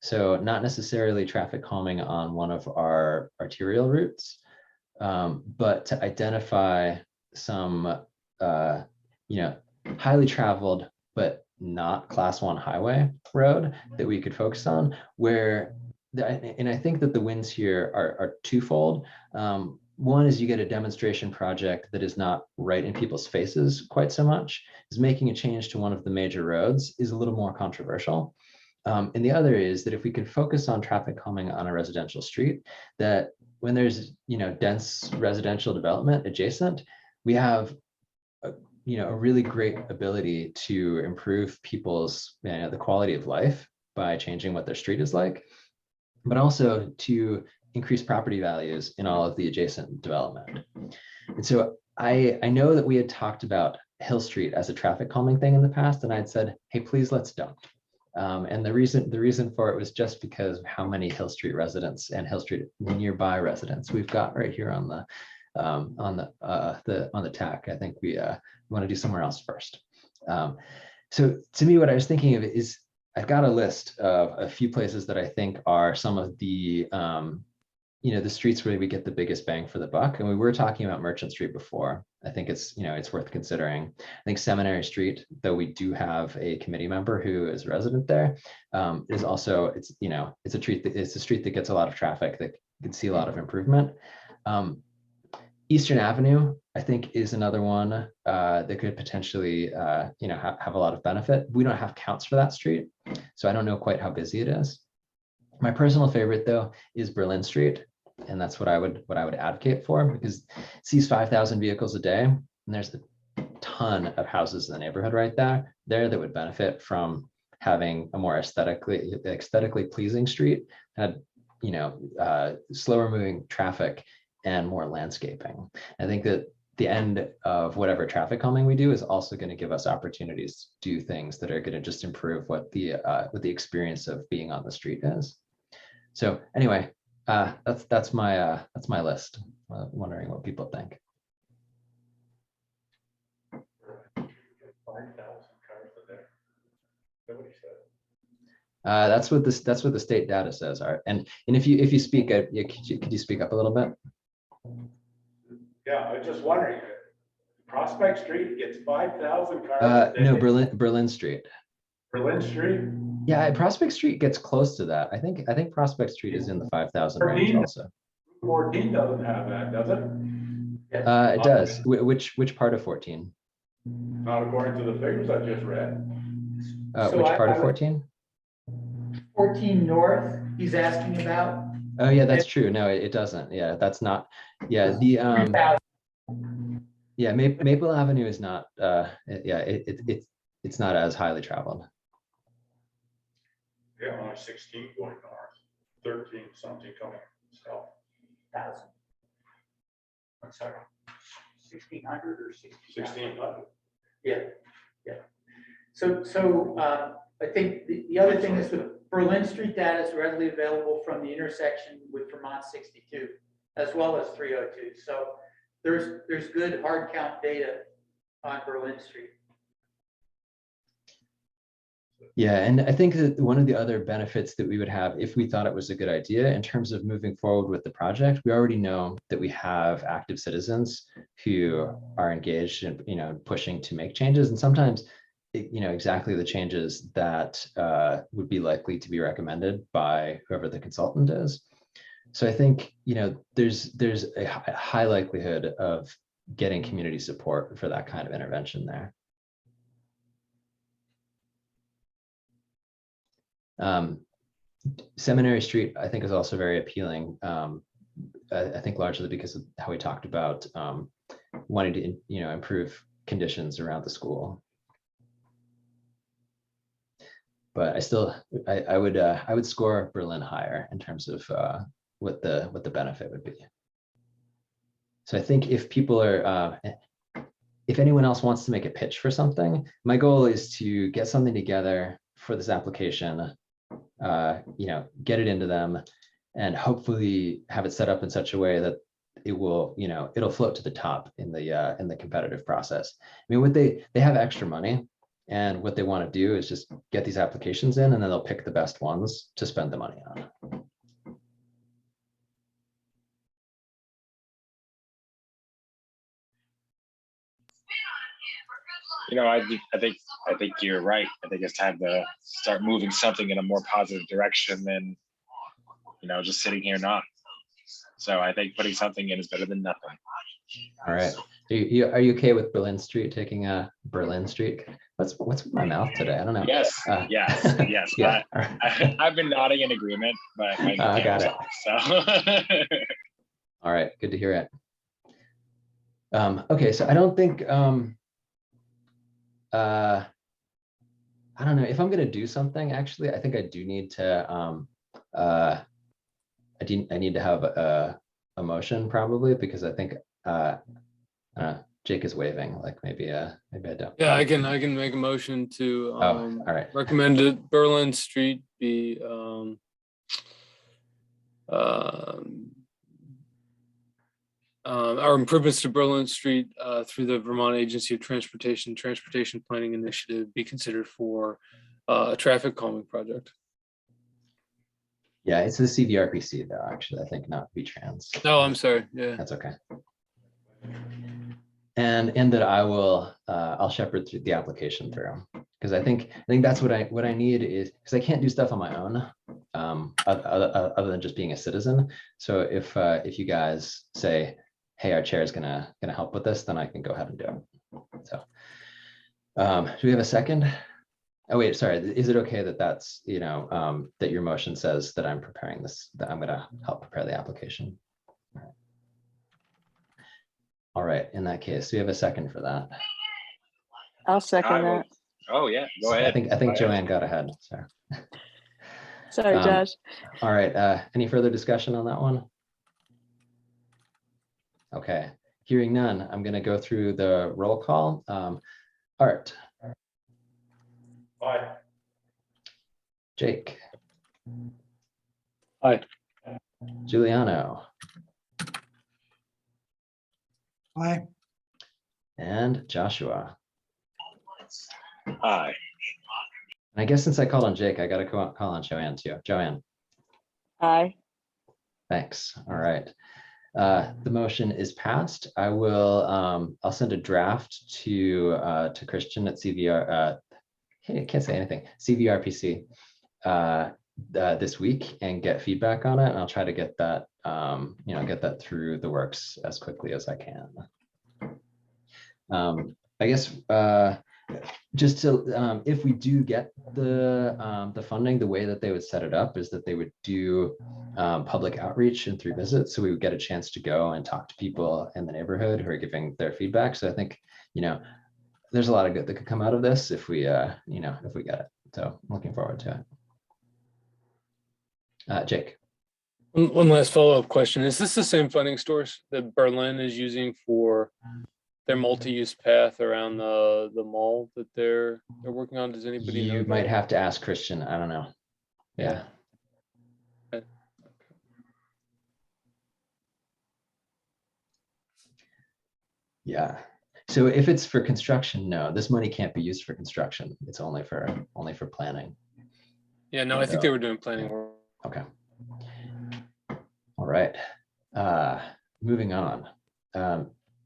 So not necessarily traffic calming on one of our arterial routes, but to identify some, highly traveled, but not class 1 highway road that we could focus on where, and I think that the wins here are twofold. One is you get a demonstration project that is not right in people's faces quite so much, is making a change to one of the major roads is a little more controversial. And the other is that if we can focus on traffic calming on a residential street, that when there's, dense residential development adjacent, we have a really great ability to improve people's, the quality of life by changing what their street is like, but also to increase property values in all of the adjacent development. And so I know that we had talked about Hill Street as a traffic calming thing in the past, and I'd said, hey, please let's don't. And the reason for it was just because of how many Hill Street residents and Hill Street nearby residents we've got right here on the TAC. I think we want to do somewhere else first. So to me, what I was thinking of is I've got a list of a few places that I think are some of the the streets where we get the biggest bang for the buck. And we were talking about Merchant Street before. I think it's worth considering. I think Seminary Street, though we do have a committee member who is a resident there, is also it's a street that gets a lot of traffic that can see a lot of improvement. Eastern Avenue, I think, is another one that could potentially have a lot of benefit. We don't have counts for that street, so I don't know quite how busy it is. My personal favorite, though, is Berlin Street, and that's what I would advocate for, because it sees 5,000 vehicles a day, and there's a ton of houses in the neighborhood right there that would benefit from having a more aesthetically pleasing street, had slower moving traffic and more landscaping. I think that the end of whatever traffic calming we do is also going to give us opportunities to do things that are going to just improve what the experience of being on the street is. So anyway, that's my list. Wondering what people think. 5,000 cars a day. Nobody said. That's what the state data says. Art. And if you speak, could you speak up a little bit? Yeah, I was just wondering, Prospect Street gets 5,000 cars a day. No, Berlin Street. Berlin Street? Yeah, Prospect Street gets close to that. I think Prospect Street is in the 5,000 range also. 14 doesn't have that, does it? It does. Which part of 14? Not according to the figures I just read. Which part of 14? 14 North, he's asking about. Oh yeah, that's true. No, it doesn't. Yeah, that's not. Yeah, Maple Avenue is not. It's not as highly traveled. Yeah, only 16 going north, 13 something coming south. 1,000. I'm sorry, 1,600 or 1,600. Yeah. So I think the other thing is the Berlin Street data is readily available from the intersection with Vermont 62, as well as 302. So there's good hard count data on Berlin Street. Yeah, and I think that one of the other benefits that we would have if we thought it was a good idea in terms of moving forward with the project, we already know that we have active citizens who are engaged in pushing to make changes, and sometimes exactly the changes that would be likely to be recommended by whoever the consultant is. So I think there's a high likelihood of getting community support for that kind of intervention there. Seminary Street, I think, is also very appealing. I think largely because of how we talked about wanting to, improve conditions around the school. But I would score Berlin higher in terms of what the benefit would be. So I think if people are, if anyone else wants to make a pitch for something, my goal is to get something together for this application, get it into them, and hopefully have it set up in such a way that it will, it'll float to the top in the competitive process. I mean, they have extra money, and what they want to do is just get these applications in, and then they'll pick the best ones to spend the money on. I think you're right. I think it's time to start moving something in a more positive direction than, just sitting here not. So I think putting something in is better than nothing. All right. Are you okay with Berlin Street taking a Berlin Street? What's with my mouth today? I don't know. Yes. Yes. Yeah. I've been nodding in agreement, but I got it. So. All right. Good to hear it. Okay. So I don't think, I don't know if I'm going to do something. Actually, I think I do need to, I need to have a motion probably, because I think, Jake is waving, like maybe I don't. Yeah, I can make a motion to all right. recommend that Berlin Street be our improvements to Berlin Street through the Vermont Agency of Transportation Planning Initiative be considered for a traffic calming project. Yeah, it's the CVRPC though, actually, I think, not VTrans. Oh, I'm sorry. Yeah. That's okay. And that I'll shepherd through the application through, because I think that's what I need, is because I can't do stuff on my own, other than just being a citizen. So if you guys say, hey, our chair is gonna help with this, then I can go ahead and do it. So do we have a second? Oh wait, sorry. Is it okay that that's, that your motion says that I'm preparing this, that I'm gonna help prepare the application? All right, in that case, we have a second for that. I'll second that. Oh yeah, go ahead. I think Joanne got ahead. Sorry. Sorry, Josh. All right, any further discussion on that one? Okay, hearing none, I'm gonna go through the roll call. Art. Aye. Jake. Aye. Giuliano. Aye. And Joshua. Aye. And I guess since I called on Jake, I gotta call on Joanne too. Joanne. Aye. Thanks. All right. The motion is passed. I will, I'll send a draft to Christian at CVR, hey, I can't say anything, CVRPC this week and get feedback on it. And I'll try to get that, get that through the works as quickly as I can. I guess just to, if we do get the funding, the way that they would set it up is that they would do public outreach and through visits. So we would get a chance to go and talk to people in the neighborhood who are giving their feedback. So I think, there's a lot of good that could come out of this if we, if we get it. So I'm looking forward to it. Jake. One last follow-up question. Is this the same funding source that Berlin is using for their multi-use path around the mall that they're working on? Does anybody know? You might have to ask Christian. I don't know. Yeah. Okay. Yeah. So if it's for construction, no, this money can't be used for construction. It's only for planning. Yeah, no, I think they were doing planning work. Okay. All right. Moving on.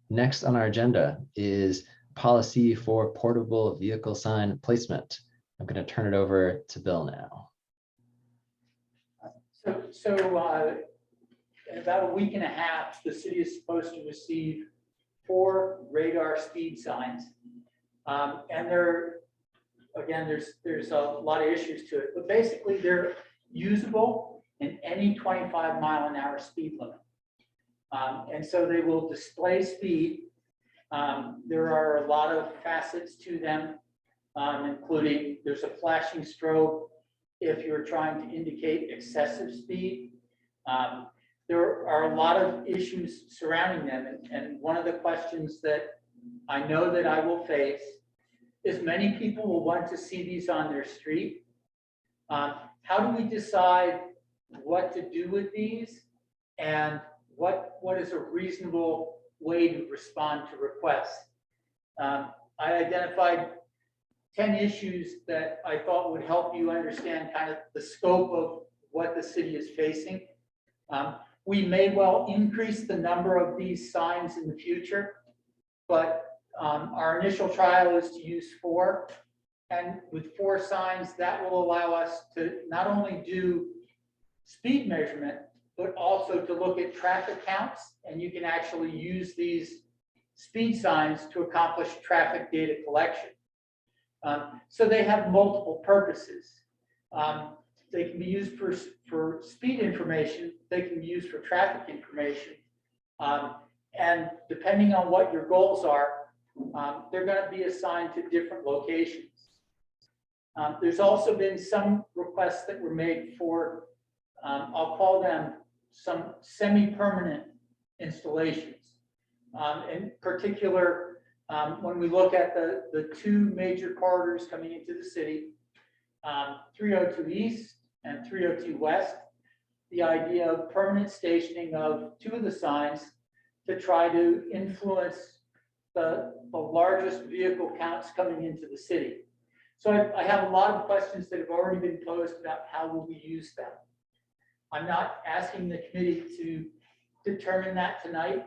Next on our agenda is policy for portable vehicle sign placement. I'm going to turn it over to Bill now. So in about a week and a half, the city is supposed to receive 4 radar speed signs. And they're again, there's a lot of issues to it, but basically they're usable in any 25-mile-an-hour speed limit. And so they will display speed. There are a lot of facets to them, including there's a flashing strobe if you're trying to indicate excessive speed. There are a lot of issues surrounding them. And one of the questions that I know that I will face is many people will want to see these on their street. How do we decide what to do with these? And what is a reasonable way to respond to requests? I identified 10 issues that I thought would help you understand kind of the scope of what the city is facing. We may well increase the number of these signs in the future, but our initial trial is to use 4. And with 4 signs, that will allow us to not only do speed measurement, but also to look at traffic counts. And you can actually use these speed signs to accomplish traffic data collection. So they have multiple purposes. They can be used for speed information. They can be used for traffic information. And depending on what your goals are, they're going to be assigned to different locations. There's also been some requests that were made for, I'll call them some semi-permanent installations. In particular, when we look at the 2 major corridors coming into the city, 302 East and 302 West, the idea of permanent stationing of 2 of the signs to try to influence the largest vehicle counts coming into the city. So I have a lot of questions that have already been posed about how will we use them. I'm not asking the committee to determine that tonight,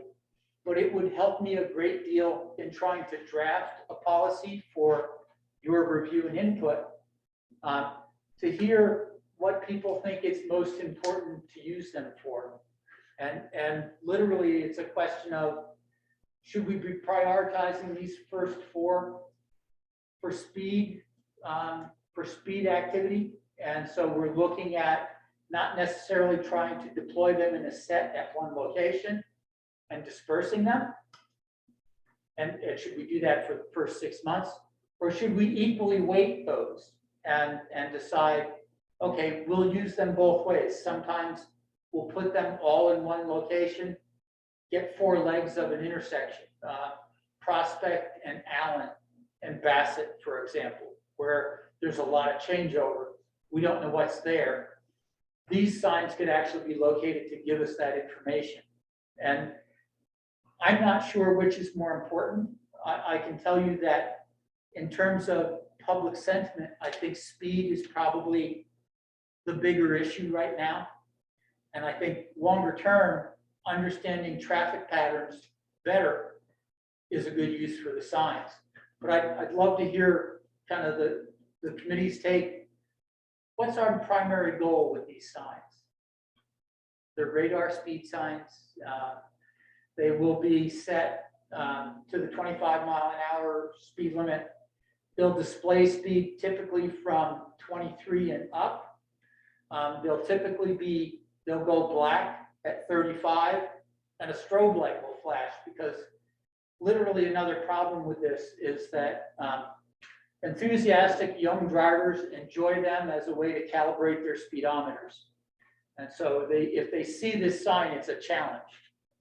but it would help me a great deal in trying to draft a policy for your review and input, to hear what people think it's most important to use them for. And literally, it's a question of, should we be prioritizing these first 4 for speed activity? And so we're looking at not necessarily trying to deploy them in a set at one location and dispersing them. And should we do that for the first 6 months? Or should we equally weight those and decide, okay, we'll use them both ways. Sometimes we'll put them all in one location, get 4 legs of an intersection, Prospect and Allen and Bassett, for example, where there's a lot of changeover. We don't know what's there. These signs could actually be located to give us that information. And I'm not sure which is more important. I can tell you that in terms of public sentiment, I think speed is probably the bigger issue right now. And I think longer term, understanding traffic patterns better is a good use for the signs. But I'd love to hear kind of the committee's take. What's our primary goal with these signs? They're radar speed signs. They will be set to the 25-mile-an-hour speed limit. They'll display speed typically from 23 and up. They'll go black at 35, and a strobe light will flash, because literally another problem with this is that enthusiastic young drivers enjoy them as a way to calibrate their speedometers. And so if they see this sign, it's a challenge.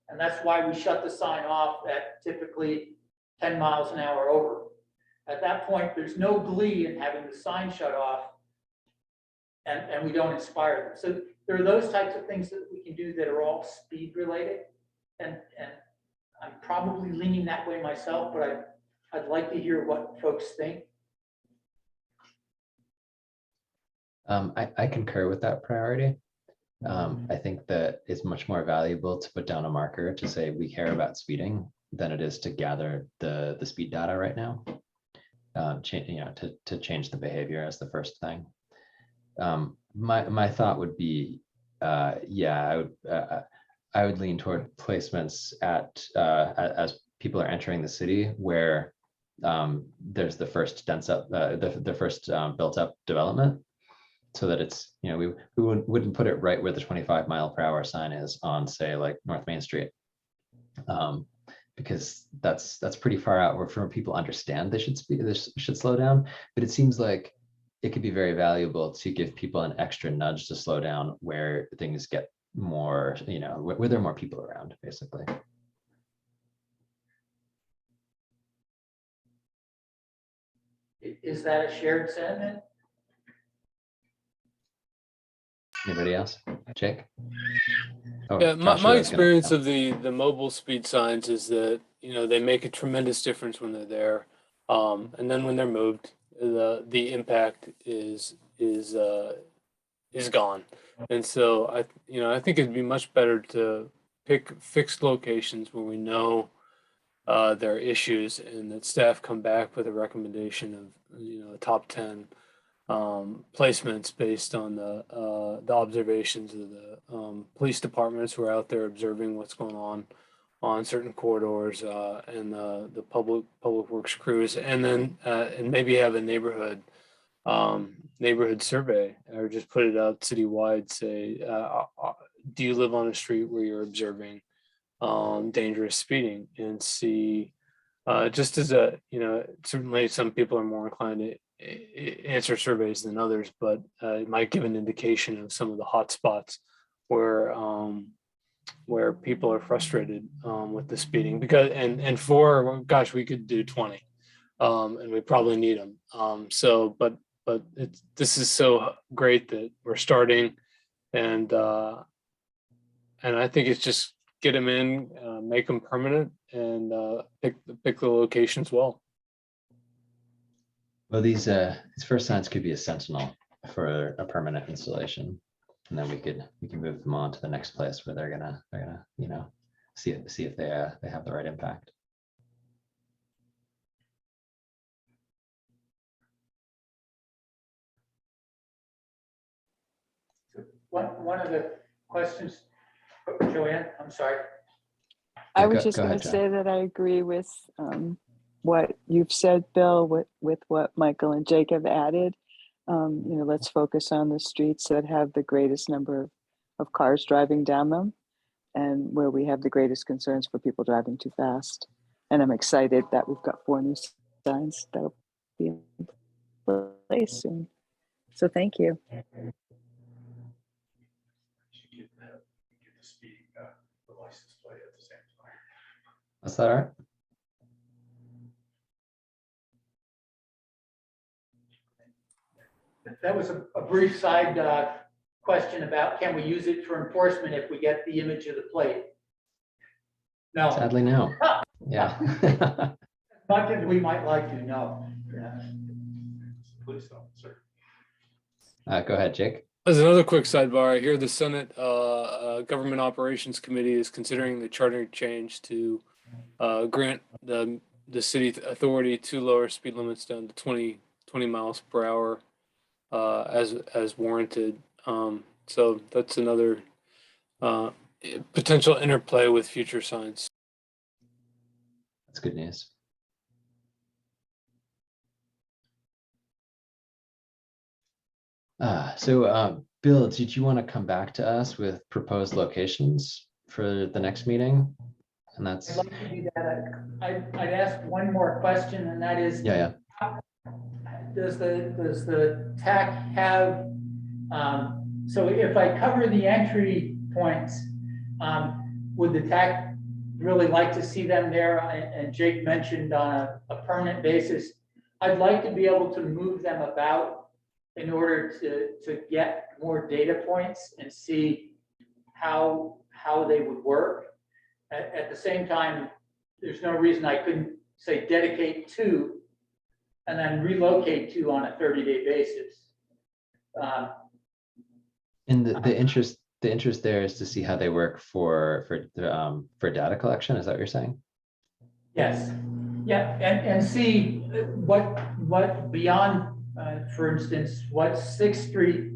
And that's why we shut the sign off at typically 10 miles an hour over. At that point, there's no glee in having the sign shut off, and we don't inspire them. So there are those types of things that we can do that are all speed related. And I'm probably leaning that way myself, but I'd like to hear what folks think. I concur with that priority. I think that it's much more valuable to put down a marker to say we care about speeding than it is to gather the speed data right now. To change the behavior as the first thing. My thought would be, I would lean toward placements at as people are entering the city where there's the first dense up, the first built up development. So that it's, you know, we wouldn't put it right where the 25-mile-per-hour sign is on, say, like North Main Street. Because that's pretty far out where from people understand they should slow down. But it seems like it could be very valuable to give people an extra nudge to slow down where things get more, you know, where there are more people around, basically. Is that a shared sentiment? Anybody else? Jake? Oh, Yeah, Joshua my was gonna- experience of the mobile speed signs is that, you know, they make a tremendous difference when they're there. And then when they're moved, the impact is gone. And so I think it'd be much better to pick fixed locations where we know there are issues, and that staff come back with a recommendation of, you know, a top 10 placements based on the observations of the police departments who are out there observing what's going on certain corridors, and the public works crews, and then and maybe have a neighborhood survey, or just put it out citywide. Say, do you live on a street where you're observing dangerous speeding? And see, just as a, you know, certainly some people are more inclined to answer surveys than others, but it might give an indication of some of the hot spots where people are frustrated with the speeding. Because and for, gosh, we could do 20, and we probably need them. But this is so great that we're starting, and I think it's just get them in, make them permanent, and pick the locations well. Well, these first signs could be a sentinel for a permanent installation, and then we can move them on to the next place where they're gonna you know, see if they have the right impact. One of the questions, Joanne, I'm sorry. I Yeah, was go- just go going ahead, to Jen. say that I agree with what you've said, Bill, with what Michael and Jake have added. You know, let's focus on the streets that have the greatest number of cars driving down them, and where we have the greatest concerns for people driving too fast. And I'm excited that we've got 4 new signs that'll be in place soon. So thank you. Should get the speeding, the license plate at the same time. What's that, Art? That was a brief side question about, can we use it for enforcement if we get the image of the plate? No, Sadly, no. Yeah. much as we might like to, no. Yeah. Police officer. Go ahead, Jake. As another quick sidebar, I hear the Senate Government Operations Committee is considering the charter change to grant the city authority to lower speed limits down to 20 miles per hour as warranted. So that's another potential interplay with future signs. That's good news. Bill, did you want to come back to us with proposed locations for the next meeting? And I'd that's, like to do that. I'd ask one more question, and that is, yeah. does the TAC have, so if I cover the entry points, would the TAC really like to see them there? And Jake mentioned on a permanent basis. I'd like to be able to move them about in order to get more data points and see how they would work. At the same time, there's no reason I couldn't say dedicate 2 and then relocate 2 on a 30-day basis. And the interest there is to see how they work for data collection. Is that what you're saying? Yes, yeah, and see what beyond, for instance, what 6th Street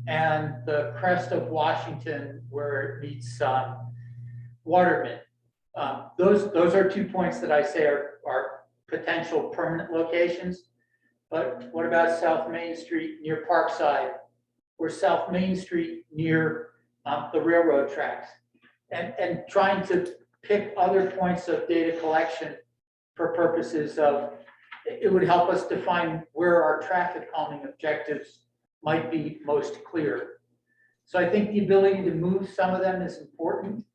and the crest of Washington where it meets Waterman. Those are 2 points that I say are potential permanent locations. But what about South Main Street near Parkside, or South Main Street near the railroad tracks? And trying to pick other points of data collection for purposes of, it would help us define where our traffic calming objectives might be most clear. So I think the ability to move some of them is important,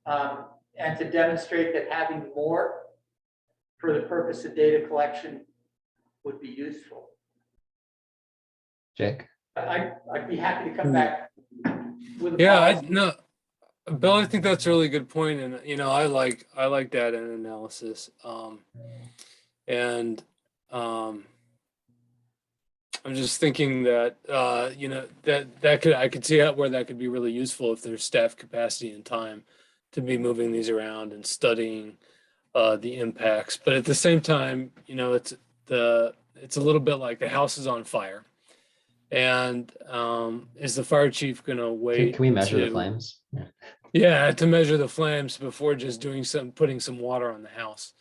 and to demonstrate that having more for the purpose of data collection would be useful. Jake? I'd be happy to come back with a Yeah, policy. no, Bill, I think that's a really good point, and you know, I like data and analysis. And I'm just thinking that you know, I could see where that could be really useful if there's staff capacity and time to be moving these around and studying the impacts. But at the same time, you know, it's a little bit like the house is on fire, and is the fire chief going to wait? Can we measure the to- flames? Yeah, to measure the flames before just putting some water on the house.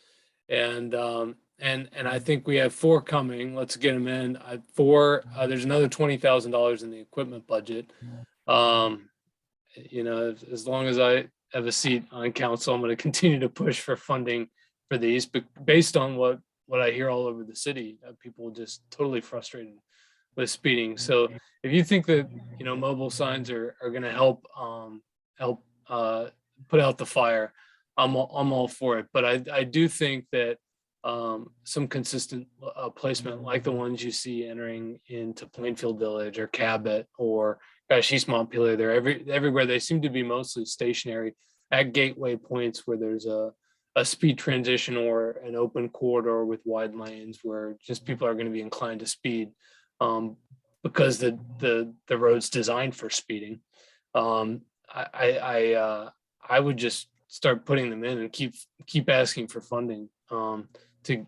And I think we have 4 coming. Let's get them in. 4. There's another $20,000 in the equipment budget. You know, as long as I have a seat on council, I'm going to continue to push for funding for these. But based on what I hear all over the city, people just totally frustrated with speeding. So if you think that, you know, mobile signs are going to help put out the fire, I'm all for it. But I do think that some consistent placement, like the ones you see entering into Plainfield Village or Cabot or East Montpelier, they're everywhere. They seem to be mostly stationary at gateway points where there's a speed transition or an open corridor with wide lanes where just people are going to be inclined to speed because the road's designed for speeding. I would just start putting them in and keep asking for funding to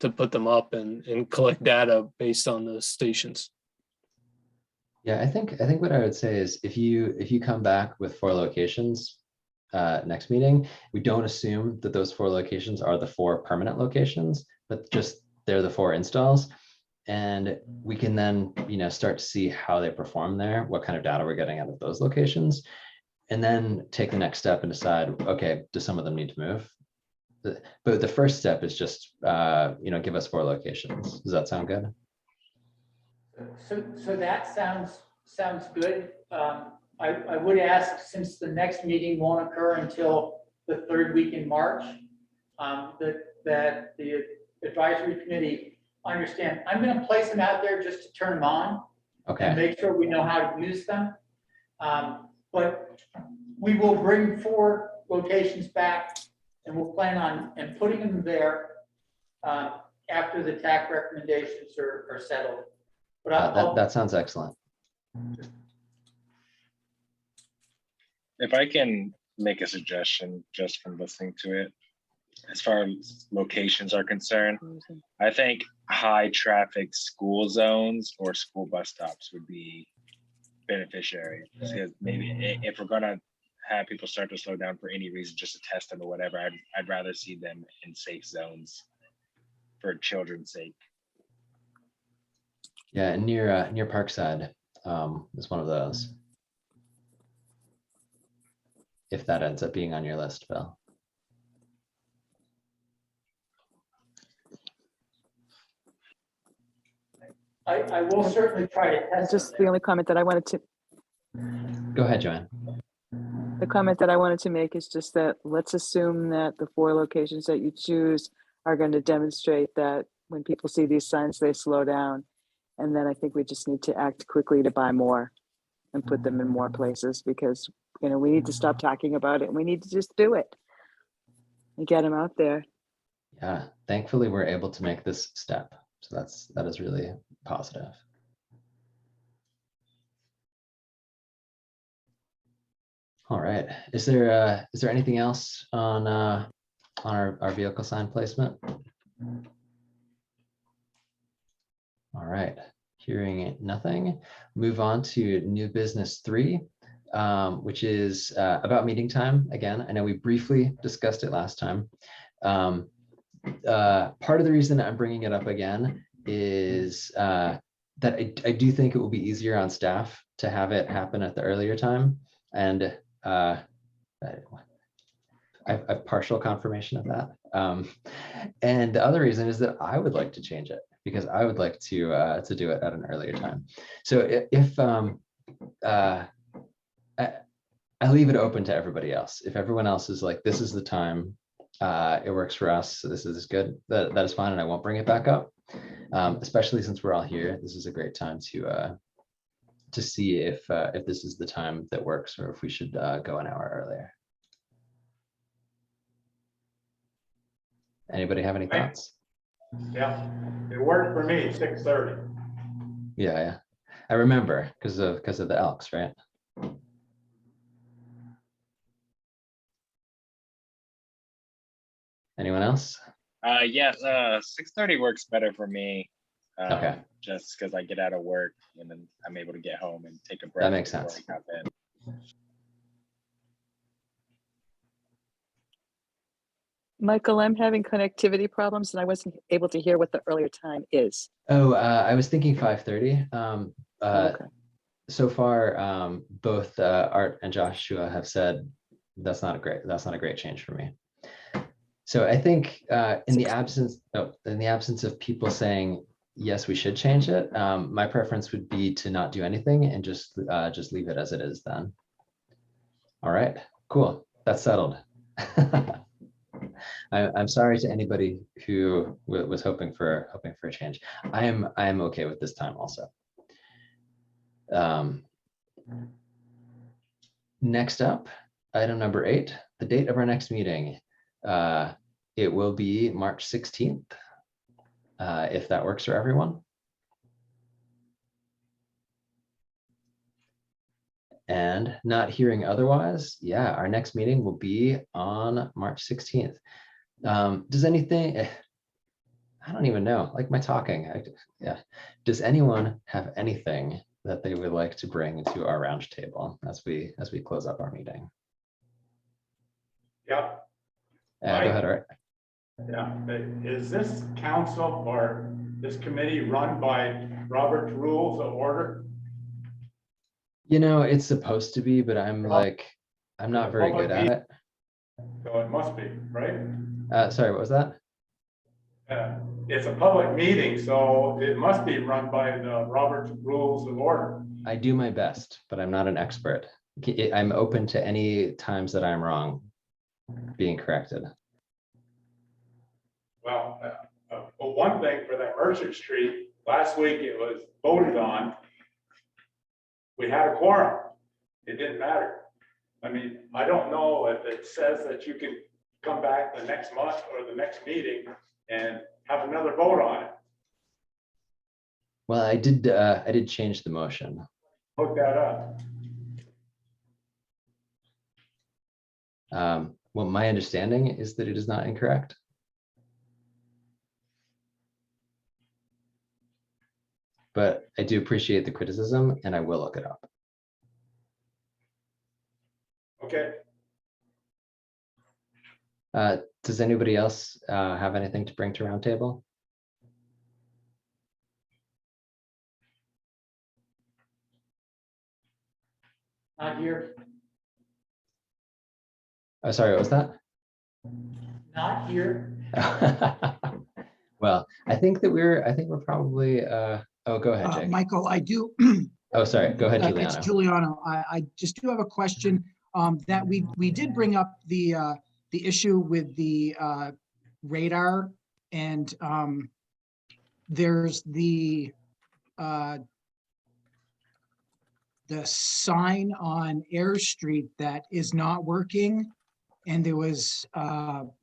put them up and collect data based on those stations. Yeah, I think what I would say is if you come back with 4 locations next meeting, we don't assume that those 4 locations are the 4 permanent locations, but just they're the 4 installs. And we can then, you know, start to see how they perform there, what kind of data we're getting out of those locations, and then take the next step and decide, okay, do some of them need to move? But the first step is just, you know, give us 4 locations. Does that sound good? So that sounds good. I would ask, since the next meeting won't occur until the 3rd week in March, that the advisory committee understand, I'm going to place them out there just to turn them on and Okay, make sure we know how to use them. But we will bring 4 locations back, and we'll plan on putting them there after the TAC recommendations are settled. But that sounds excellent. If I can make a suggestion just from listening to it, as far as locations are concerned, I think high traffic school zones or school bus stops would be beneficiary. Because maybe if we're gonna have people start to slow down for any reason, just to test them or whatever, I'd rather see them in safe zones for children's sake. Yeah, and near Parkside is one of those. If that ends up being on your list, Bill. I will certainly try to test. Just the only comment that I wanted to, Go ahead, Joanne. the comment that I wanted to make is just that let's assume that the 4 locations that you choose are going to demonstrate that when people see these signs, they slow down. And then I think we just need to act quickly to buy more and put them in more places, because, you know, we need to stop talking about it and we need to just do it and get them out there. Yeah, thankfully we're able to make this step. So that is really positive. All right. Is there anything else on our vehicle sign placement? All right. Hearing nothing, move on to new business 3, which is about meeting time. Again, I know we briefly discussed it last time. part of the reason I'm bringing it up again is that I do think it will be easier on staff to have it happen at the earlier time. And I've partial confirmation of that. And the other reason is that I would like to change it because I would like to do it at an earlier time. So if I leave it open to everybody else. If everyone else is like, this is the time, it works for us, so this is good, that is fine, and I won't bring it back up. Especially since we're all here, this is a great time to see if this is the time that works or if we should go an hour earlier. Anybody have any thoughts? Yeah, it worked for me, 6:30. Yeah, I remember because of the Elks, right? Anyone else? Yes, 6:30 works better for me. Okay. Just because I get out of work and then I'm able to get home and take a breath. That makes before sense. I hop in. Michael, I'm having connectivity problems and I wasn't able to hear what the earlier time is. Oh, I was thinking 5:30. Okay. So far, both Art and Joshua have said that's not a great change for me. So I think in the absence of people saying yes, we should change it, my preference would be to not do anything and just leave it as it is then. All right, cool, that's settled. I'm sorry to anybody who was hoping for a change. I am okay with this time also. Next up, item number 8, the date of our next meeting. It will be March 16th, if that works for everyone. And not hearing otherwise, yeah, our next meeting will be on March 16th. Does anything, I don't even know, like my talking, yeah. Does anyone have anything that they would like to bring to our roundtable as we close up our meeting? Yeah, Go ahead, Art. yeah. Is this council or this committee run by Robert's Rules of Order? You know, it's supposed to be, but I'm not very good at it. So it must be, right? Sorry, what was that? It's a public meeting, so it must be run by the Robert's Rules of Order. I do my best, but I'm not an expert. I'm open to any times that I'm wrong being corrected. Well, one thing for that Merchant Street, last week it was voted on. We had a quorum. It didn't matter. I mean, I don't know if it says that you can come back the next month or the next meeting and have another vote on it. Well, I did change the motion. Look that up. Well, my understanding is that it is not incorrect. But I do appreciate the criticism and I will look it up. Okay. Does anybody else have anything to bring to roundtable? Not here, Oh, sorry, what was that? not here. Well, I think we're probably, oh, go ahead, Jake. Michael, I do. Oh, sorry, go ahead, It's Giuliano. Giuliano. I just do have a question that we did bring up the issue with the radar and there's the sign on Air Street that is not working. And there was Bill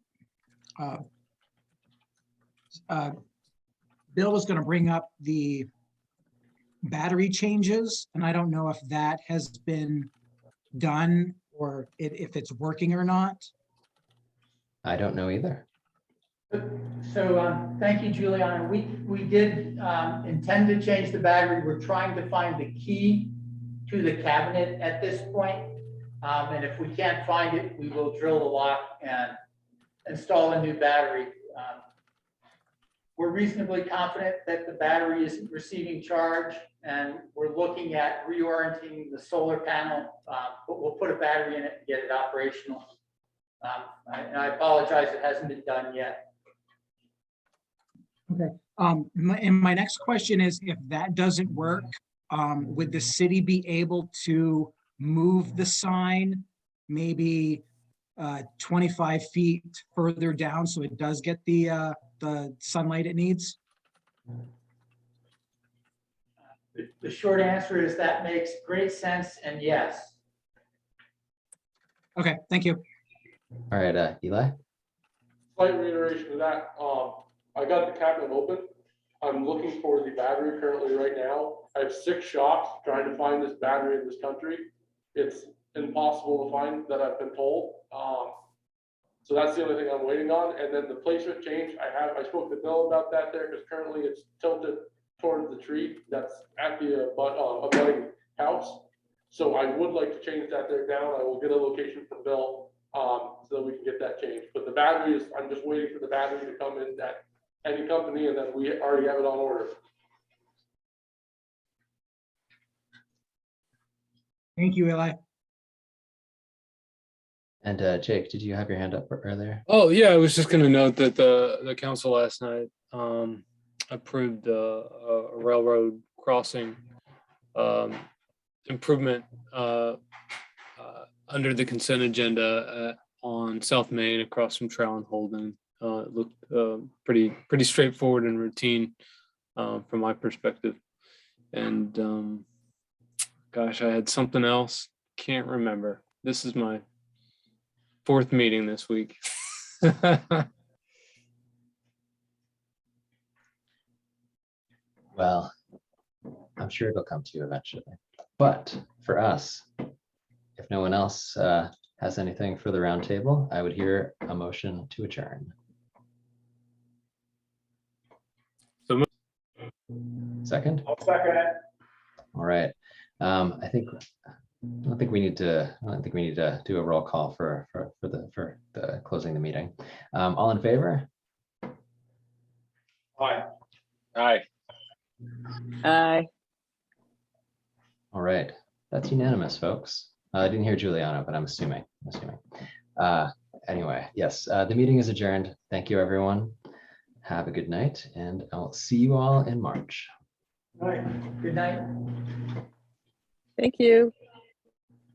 was going to bring up the battery changes, and I don't know if that has been done or if it's working or not. I don't know either. So thank you, Giuliano. We did intend to change the battery. We're trying to find the key to the cabinet at this point. And if we can't find it, we will drill the lock and install a new battery. we're reasonably confident that the battery is receiving charge, and we're looking at reorienting the solar panel, but we'll put a battery in it and get it operational. And I apologize, it hasn't been done yet. And my next question is, if that doesn't work, would the city be able to move the sign maybe 25 feet further down so it does get the sunlight it needs? The short answer is that makes great sense, and yes. Okay, thank you. All right, Eli? Slight reiteration of that, I got the cabinet open. I'm looking for the battery currently right now. I have 6 shops trying to find this battery in this country. It's impossible to find, that I've been told. So that's the only thing I'm waiting on. And then the placement change, I spoke to Bill about that there, because currently it's tilted towards the tree that's at the abutting house. So I would like to change that there down. I will get a location from Bill, so that we can get that changed. But the battery is, I'm just waiting for the battery to come in at any company, and then we already have it on order. Thank you, Eli. And Jake, did you have your hand up earlier? Oh, yeah, I was just gonna note that the council last night approved a railroad crossing improvement under the consent agenda on South Main across from Trowel and Holden. It looked pretty straightforward and routine from my perspective. And gosh, I had something else, can't remember. This is my 4th meeting this week. Well, I'm sure it'll come to you eventually. But for us, if no one else has anything for the roundtable, I would hear a motion to adjourn. So moved. Second? I'll second it. All right. I don't think we need to do a roll call for the closing the meeting. All in favor? Aye. Aye. Aye. All right. That's unanimous, folks. I didn't hear Juliana, but I'm assuming. Anyway, yes, the meeting is adjourned. Thank you, everyone. Have a good night, and I'll see you all in March. All right, good night. Thank you.